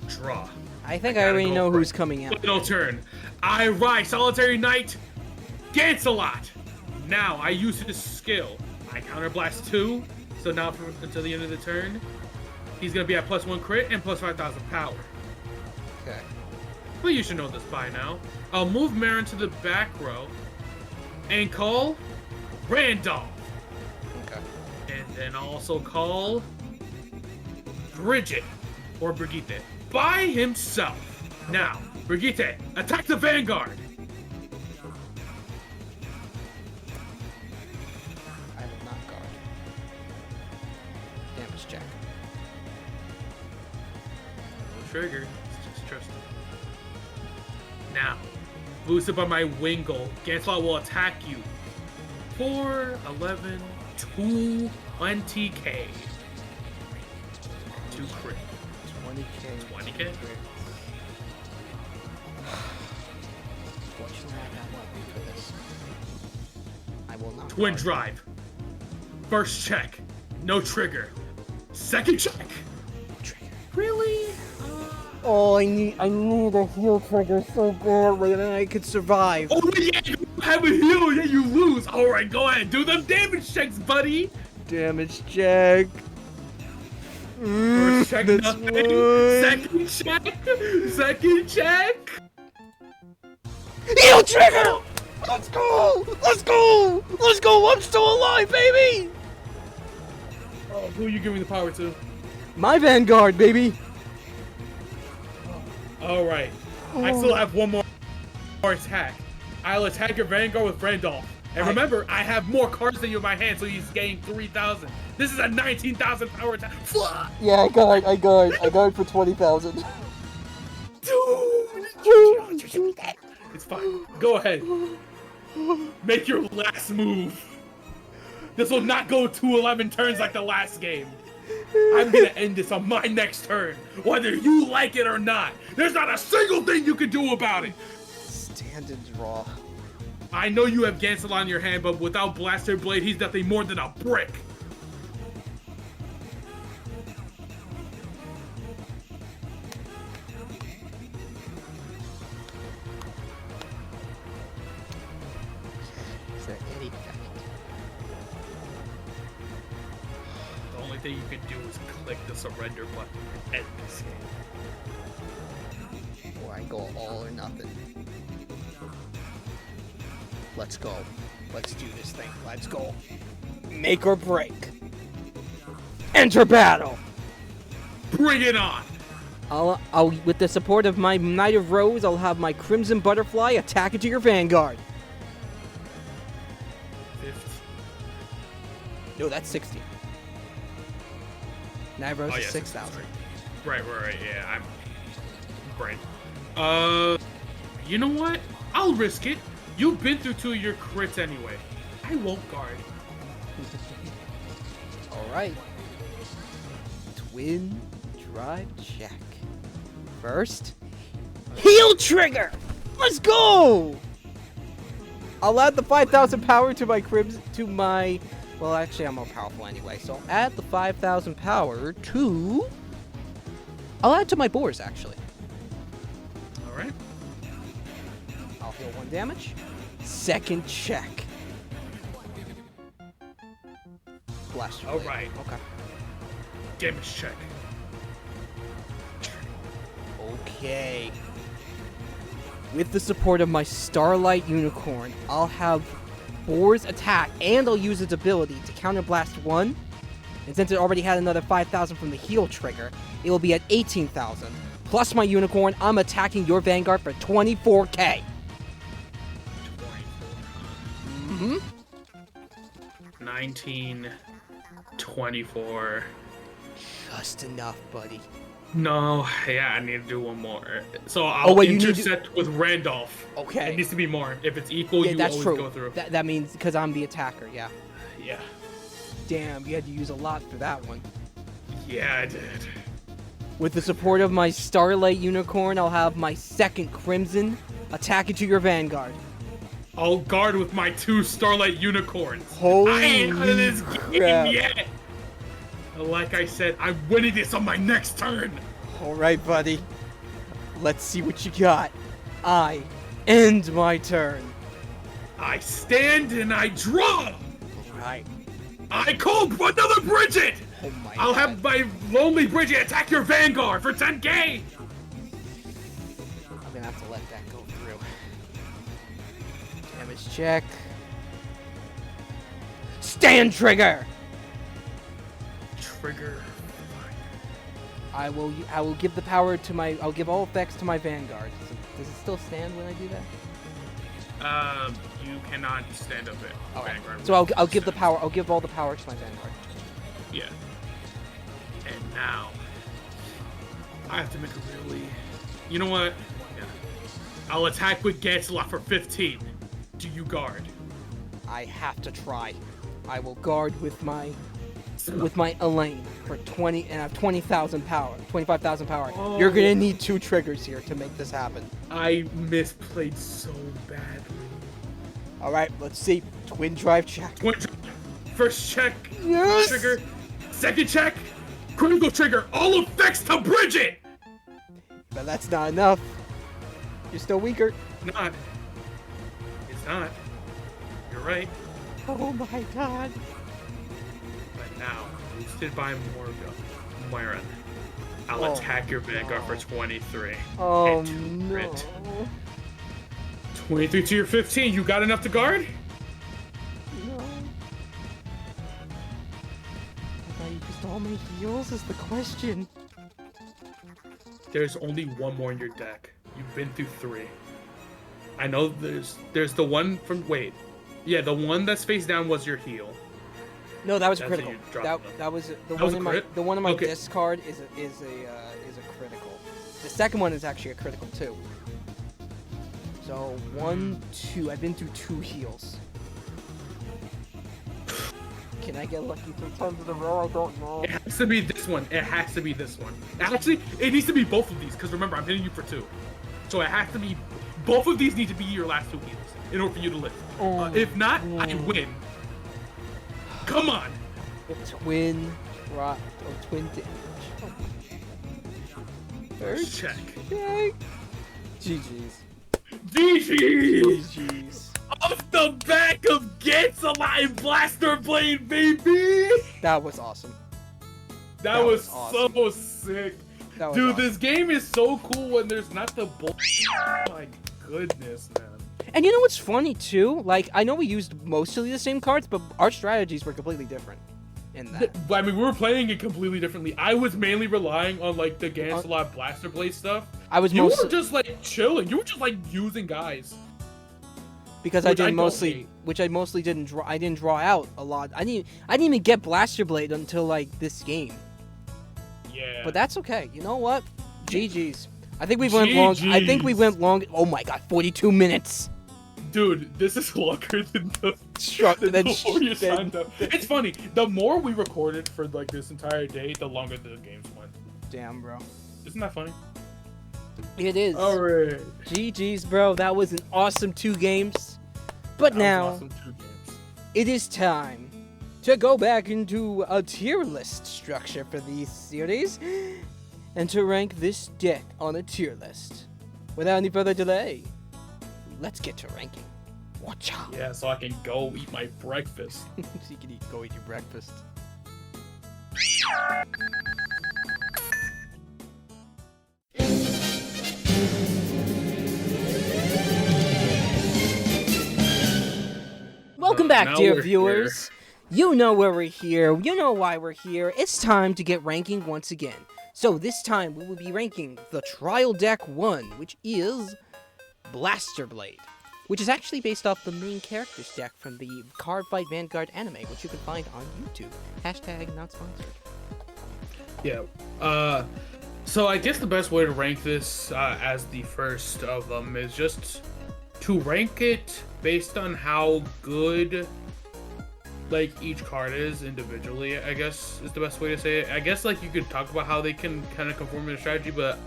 Draw. I think I, gotta already go know for who's it. coming out. Final turn. I ride Solitary Knight. Gancelot. Now I use his skill. I counterblast 2. So now until the end of the turn, he's gonna be at +1 crit and plus 5,000 power. Okay. Well, you should know this by now. I'll move Marin to the back row and call Randolph. Okay. And then I'll also call Bridget or Brigitte by himself. Now, Brigitte, attack the Vanguard. I will not guard. Damage check. No trigger. It's just trust. Now, boosted by my Wingull, Gancelot will attack you. 4, 11, 2, 20k. 2 crit. 20k. 20k? Fortunately, I got weapon for this. I will not. Twin guard. drive. First check. No trigger. Second check. Trigger. Really? Oh, I need a heal trigger so badly, and then I could survive. Oh yeah, you have a heal, yeah, you lose. Alright, go ahead. Do them damage checks, buddy. Damage check. First check, That's nothing. fine. Second check. Second check. Heal trigger! Let's go! Let's go! Let's go! I'm still alive, baby! Oh, who are you giving the power to? My Vanguard, baby! All right. I still have one more attack. I'll attack your Vanguard with Randolph. And remember, I have more cards than you in my hand, so he's getting 3,000. This is a 19,000 power attack. Yeah, I guard for 20,000. Dude! It's fine. Go ahead. Make your last move. This will not go to 11 turns like the last game. I'm gonna end this on my next turn, whether you like it or not. There's not a single thing you can do about it. Stand and draw. I know you have Gansel on your hand, but without Blaster Blade, he's nothing more than a brick. Is there any effect? The only thing you can do is click the surrender button and end this game. Or I go all or nothing. Let's go. Let's do this thing. Let's go. Make or break. Enter battle. Bring it on! I'll with the support of my Knight of Rose, I'll have my Crimson Butterfly attack into your Vanguard. 50. No, that's 60. Knight of Rose Oh, is yeah, 6,000. Right, yeah, I'm... Right. You know what? I'll risk it. You've been through 2 of your crits anyway. I won't guard. Alright. Twin drive check. First, heal trigger! Let's go! I'll add the 5,000 power to my well, actually, I'm more powerful anyway, so I'll add the 5,000 power to... I'll add to my boars, actually. Alright. I'll heal 1 damage. Second check. Blaster Blade. Alright. Okay. Damage check. Okay. With the support of my Starlight Unicorn, I'll have Boar's attack, and I'll use its ability to counterblast 1. And since it already had another 5,000 from the heal trigger, it will be at 18,000. Plus my Unicorn, I'm attacking your Vanguard for 24k. 24. 19, 24. Just enough, buddy. No, yeah, I need to do one more. So I'll wait, you need intersect with Randolph. Okay. It needs to be more. If it's equal, Yeah, you that's always true. go through. That means because I'm the attacker, yeah. Yeah. Damn, you had to use a lot for that one. Yeah, I did. With the support of my Starlight Unicorn, I'll have my second Crimson attack into your Vanguard. I'll guard with my 2 Starlight Unicorns. Holy I ain't out of this crap. game yet. Like I said, I'm winning this on my next turn. Alright, buddy. Let's see what you got. I end my turn. I stand and I draw. Alright. I call another Bridget. Oh my I'll God. have my lonely Bridget attack your Vanguard for 10k. I'm gonna have to let that go through. Damage check. Stand trigger! Trigger. I will give the power to my. I'll give all effects to my Vanguard. Does it still stand when I do that? You cannot stand up it. Okay. Vanguard. So I'll give the power. I'll give all the power to my Vanguard. Yeah. And now I have to make a really. You know what? Yeah. I'll attack with Gancelot for 15. Do you guard? I have to try. I will guard with my Elaine for 20, and I have 20,000 power, 25,000 power. Oh. You're gonna need 2 triggers here to make this happen. I misplayed so badly. All right, let's see. Twin drive check. First check. Yes! Trigger. Second check. Critical trigger. All effects to Bridget. But that's not enough. You're still weaker. Not. It's not. You're right. Oh my God. But now, boosted by Myron, I'll attack your Vanguard for 23. Oh, And no. crit. 23 to your 15. You got enough to guard? No. I used all my heals is the question. There's only one more in your deck. You've been through 3. I know there's the one from yeah, the one that's face down was your heal. No, that was That's critical. what you dropped That was the was one a in my crit? the one in my Okay. discard is a critical. The second one is actually a critical too. So 1, 2. I've been through 2 heals. Can I get lucky 3 times in a row? I don't know. It has to be this one. It has to be this one. Actually, it needs to be both of these, because remember, I'm hitting you for 2. So it has to be, both of these need to be your last 2 heals in order for you to live. If not, I win. Come on! Twin damage. First Check. check. GG's. GG's! GG's. Off the back of Gets Alive Blaster Blade, baby! That was awesome. That was awesome. so sick. That was Dude, awesome. this game is so cool when there's not the bull. My goodness, man. And you know what's funny too? Like, I know we used mostly the same cards, but our strategies were completely different in that. I mean, we were playing it completely differently. I was mainly relying on like the Gancelot Blaster Blade stuff. I was You mostly were just like chilling. You were just like using guys. because I which I didn't don't mostly, hate. which I mostly didn't draw. I didn't draw out a lot. I didn't even get Blaster Blade until like this game. Yeah. But that's okay. You know what? GG's. I think we went long. I think we GGs. went long. Oh my god, 42 minutes. Dude, this is longer than the Then before you then- signed up. It's funny. The more we recorded for like this entire day, the longer the games went. Damn, bro. Isn't that funny? It is. Alright. GG's, bro. That was an awesome 2 games. But now Awesome 2 games. it is time to go back into a tier list structure for these series and to rank this deck on a tier list. Without any further delay, let's get to ranking. Watch out. Yeah, so I can go eat my breakfast. So you can go eat your breakfast. Welcome back, Now dear we're viewers. You know where we're here. You know why we're here. It's time to get ranking once again. So this time we will be ranking the Trial Deck 1, which is Blaster Blade, which is actually based off the main characters deck from the Card Fight Vanguard anime, which you can find on YouTube. Hashtag not sponsored. Yeah. So I guess the best way to rank this as the first of them is just to rank it based on how good like each card is individually, I guess is the best way to say it. I guess like you could talk about how they can kind of conform to the strategy, but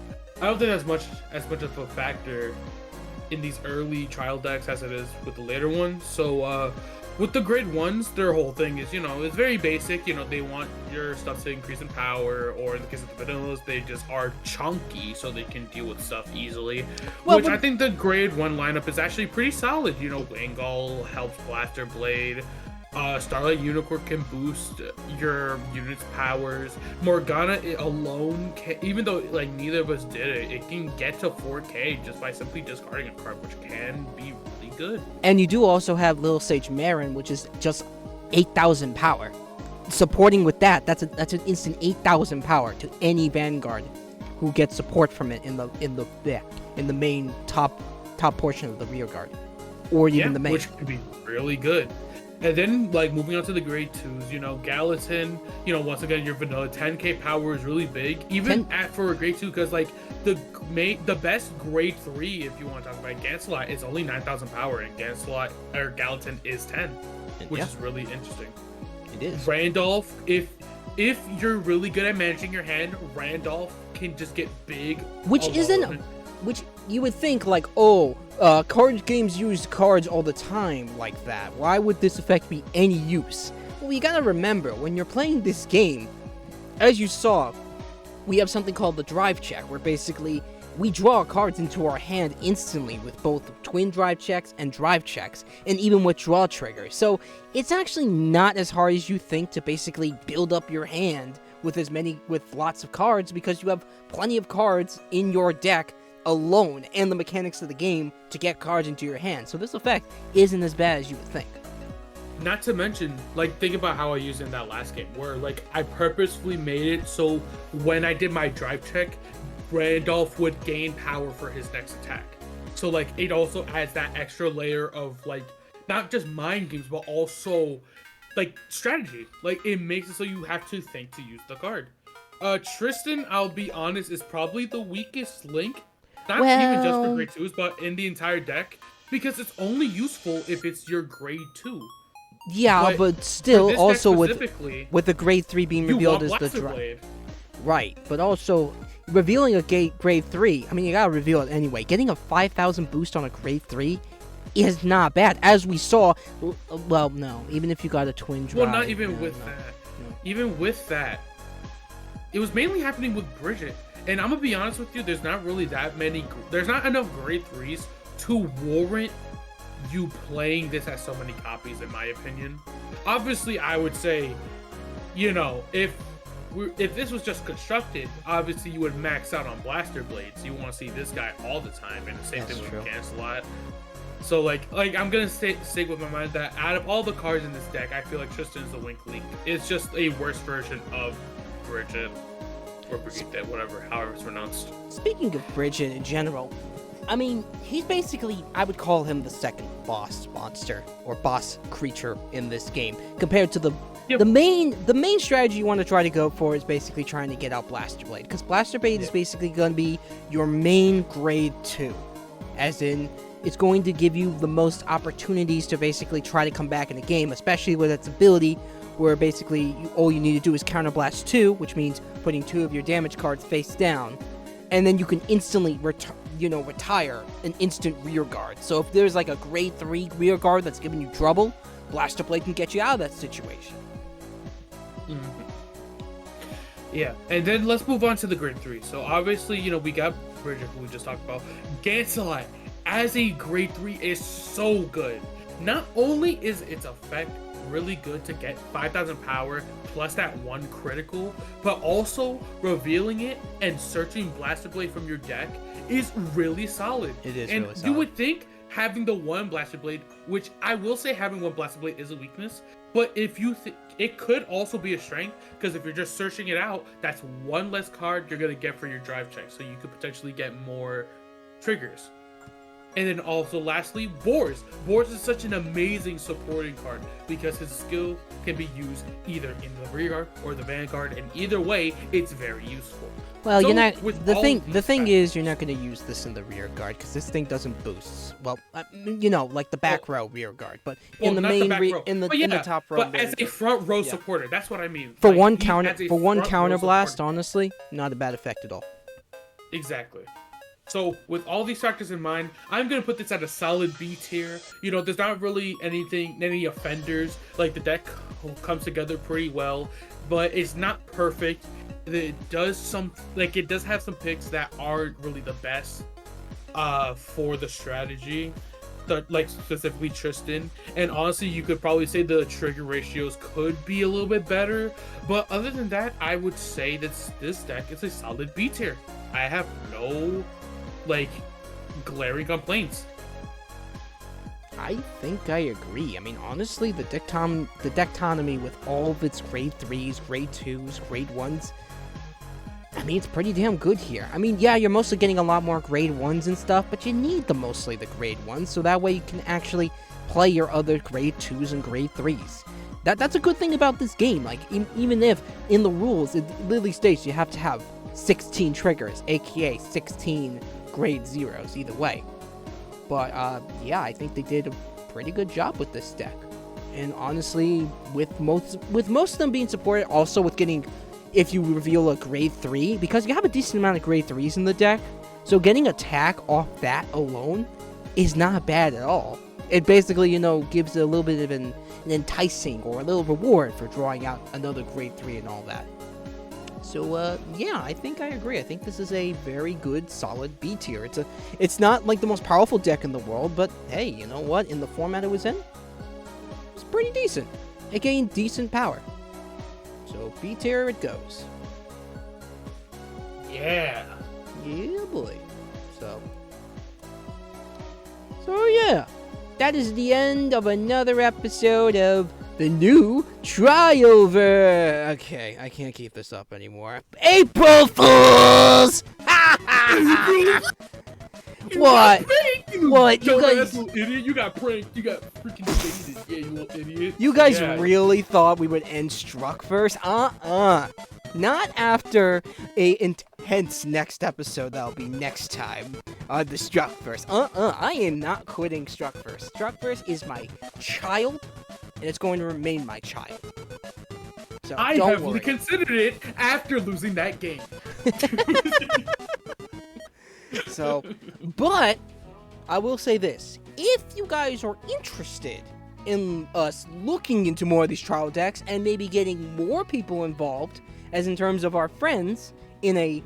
I don't think as much of a factor in these early trial decks as it is with the later ones. So with the grade 1s, their whole thing is, it's very basic. They want your stuff to increase in power, or in the case of the vanillas, they just are chunky so they can deal with stuff easily. Well, which but- I think the grade 1 lineup is actually pretty solid. Wingull helps Blaster Blade. Starlight Unicorn can boost your unit's powers. Morgana alone can, even though like neither of us did it, it can get to 4K just by simply discarding a card, which can be really good. And you do also have Little Sage Marin, which is just 8,000 power. Supporting with that, that's an instant 8,000 power to any Vanguard who gets support from it in the main top portion of the rear guard, or even the main. Which could be really good. And then, like, moving on to the grade 2s, Gallatin, once again, your vanilla 10k power is really big, even for a grade 2, because, like, the best grade 3, if you want to talk about Gancelot, is only 9,000 power, and Gallatin is 10, which is really interesting. It is. Randolph, if you're really good at managing your hand, Randolph can just get big. Which you would think, like, card games use cards all the time like that. Why would this effect be any use? Well, you gotta remember, when you're playing this game, as you saw, we have something called the drive check, where basically we draw cards into our hand instantly with both twin drive checks and drive checks, and even with draw triggers. So it's actually not as hard as you think to basically build up your hand with lots of cards because you have plenty of cards in your deck alone and the mechanics of the game to get cards into your hand. So this effect isn't as bad as you would think. Not to mention, like, think about how I used it in that last game, where, like, I purposefully made it so when I did my drive check, Randolph would gain power for his next attack. So, like, it also adds that extra layer of, like, not just mind games, but also, like, strategy. Like, it makes it so you have to think to use the card. Tristan, I'll be honest, is probably the weakest link. Not even just for grade 2s, but in the entire deck. Because it's only useful if it's your grade 2. Yeah, but still, also with the grade 3 being revealed as the Blade. Right, but also revealing a grade 3, I mean, you gotta reveal it anyway. Getting a 5,000 boost on a grade 3 is not bad, as we saw. Well, no, even if you got a twin drive. Well, not even with that. No. Even with that, it was mainly happening with Bridget. And I'm gonna be honest with you, there's not really that many. There's not enough grade 3s to warrant you playing this as so many copies, in my opinion. Obviously, I would say, you know, if this was just constructed, obviously you would max out on Blaster Blades. You want to see this guy all the time, and the same thing with Cancelot. So like I'm gonna stick with my mind that out of all the cards in this deck, I feel like Tristan is the Wink Link. It's just a worse version of Bridget or Brigitte, whatever, however it's pronounced. Speaking of Bridget in general, I mean, he's basically, I would call him the second boss monster or boss creature in this game compared to the main strategy you want to try to go for is basically trying to get out Blaster Blade, because Blaster Blade is basically going to be your main grade 2, as in it's going to give you the most opportunities to basically try to come back in the game, especially with its ability where basically all you need to do is counterblast 2, which means putting 2 of your damage cards face down, and then you can instantly retire an instant rear guard. So if there's like a grade 3 rear guard that's giving you trouble, Blaster Blade can get you out of that situation. Yeah, and then let's move on to the grade 3. So obviously, you know, we got Bridget, who we just talked about. Gancelot as a grade 3 is so good. Not only is its effect really good to get 5,000 power plus that 1 critical, but also revealing it and searching Blaster Blade from your deck is really solid. It is and really solid. You would think having the 1 Blaster Blade, which I will say having 1 Blaster Blade is a weakness, but if you it could also be a strength, because if you're just searching it out, that's 1 less card you're gonna get for your drive check, so you could potentially get more triggers. And then also lastly, Boars. Boars is such an amazing supporting card because his skill can be used either in the rear guard or the vanguard, and either way, it's very useful. Well, so you're not. The thing is, you're not going to use this in the rear guard because this thing doesn't boost. Well, you know, like the back row rear guard, but in the main in the top row. But as a front row supporter, that's what I mean. For like, one counter blast, honestly, not a bad effect at all. Exactly. So with all these factors in mind, I'm going to put this at a solid B tier. You know, there's not really any offenders. Like, the deck comes together pretty well, but it's not perfect. It does have some picks that aren't really the best for the strategy. Like specifically Tristan, and honestly you could probably say the trigger ratios could be a little bit better, but other than that, I would say that this deck is a solid B tier. I have no glaring complaints. I think I agree. I mean, honestly, the decktonomy with all of its grade 3s, grade 2s, grade 1s, I mean, it's pretty damn good here. I mean, yeah, you're mostly getting a lot more grade 1s and stuff, but you need mostly the grade 1s, so that way you can actually play your other grade 2s and grade 3s. That's a good thing about this game. Like, even if in the rules it literally states you have to have 16 triggers, aka 16 grade 0s either way. But yeah, I think they did a pretty good job with this deck. And honestly, with most of them being supported, also with getting, if you reveal a grade 3, because you have a decent amount of grade 3s in the deck, so getting attack off that alone is not bad at all. It basically, you know, gives it a little bit of an enticing or a little reward for drawing out another grade 3 and all that. So, yeah, I think I agree. I think this is a very good, solid B tier. It's not like the most powerful deck in the world, but hey, you know what? In the format it was in, it's pretty decent. It gained decent power. So B-tier it goes. Yeah. Yeah, boy. So yeah, that is the end of another episode of the new Tryover. Okay, I can't keep this up anymore. April Fools! What? What? You guys? Little idiot! You got pranked. You got freaking baited. Yeah, you little idiot. You guys Yeah. really thought we would end Structverse? Not after a intense next episode that'll be next time on the Structverse. I am not quitting Structverse. Structverse is my child, and it's going to remain my child. So I don't heavily worry. considered it after losing that game. So, but I will say this: if you guys are interested in us looking into more of these trial decks and maybe getting more people involved, as in terms of our friends, in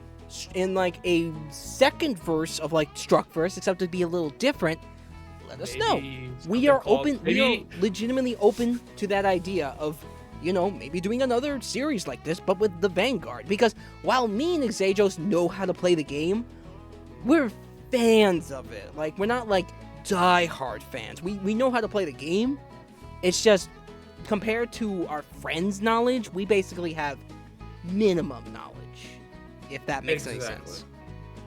like a second verse of like Structverse, except to be a little different, let us know. We are open. We are legitimately open to that idea of, you know, maybe doing another series like this, but with the Vanguard. Because while me and Exajos know how to play the game, we're fans of it. Like, we're not like die-hard fans. We know how to play the game. It's just, compared to our friends' knowledge, we basically have minimum knowledge, if that makes any sense.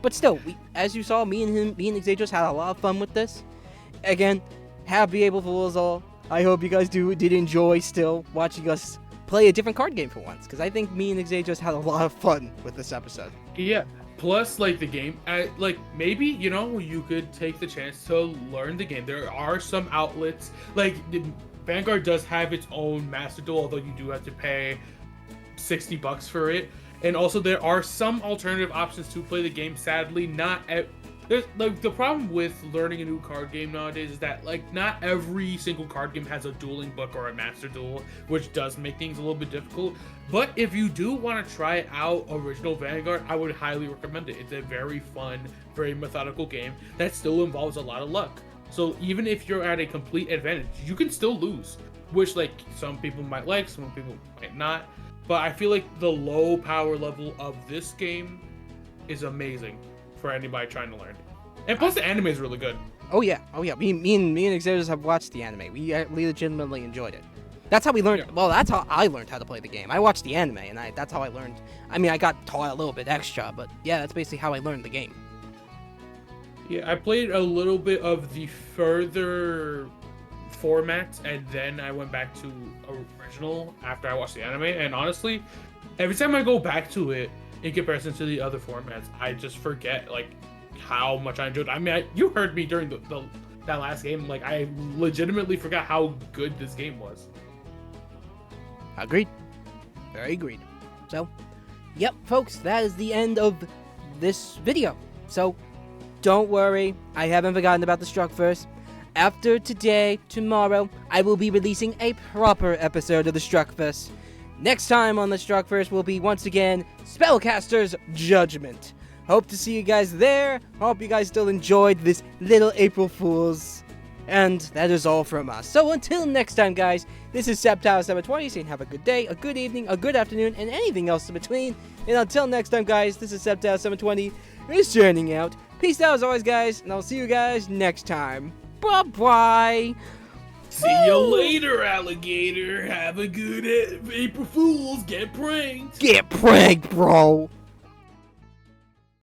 But still, as you saw, me and Exajos had a lot of fun with this. Again, happy April Fools all. I hope you guys did enjoy still watching us play a different card game for once, because I think me and Exajos had a lot of fun with this episode. Yeah. Plus, like, the game, like, maybe, you know, you could take the chance to learn the game. There are some outlets, like, Vanguard does have its own Master Duel, although you do have to pay $60 for it. And also, there are some alternative options to play the game. Sadly, like, the problem with learning a new card game nowadays is that, like, not every single card game has a dueling book or a Master Duel, which does make things a little bit difficult. But if you do want to try out original Vanguard, I would highly recommend it. It's a very fun, very methodical game that still involves a lot of luck. So even if you're at a complete advantage, you can still lose, which, like, some people might like, some people might not. But I feel like the low power level of this game is amazing for anybody trying to learn. And plus, the anime is really good. Oh yeah. Me and Exajos have watched the anime. We legitimately enjoyed it. That's how we learned. Yeah. Well, that's how I learned how to play the game. I watched the anime, and that's how I learned. I mean, I got taught a little bit extra, but yeah, that's basically how I learned the game. Yeah, I played a little bit of the further formats, and then I went back to original after I watched the anime. And honestly, every time I go back to it in comparison to the other formats, I just forget, like, how much I enjoyed it. I mean, you heard me during that last game. Like, I legitimately forgot how good this game was. Agreed. Very agreed. So, yep, folks, that is the end of this video. So, don't worry, I haven't forgotten about the Structverse. After today, tomorrow, I will be releasing a proper episode of the Structverse. Next time on the Structverse will be, once again, Spellcaster's Judgment. Hope to see you guys there. Hope you guys still enjoyed this little April Fools. And that is all from us. So until next time, guys, this is Septower720 saying have a good day, a good evening, a good afternoon, and anything else in between. And until next time, guys, this is Septower720 is signing out. Peace out as always, guys, and I'll see you guys next time. Bye-bye. See you later, alligator. Have a good April Fools. Get pranked. Get pranked, bro.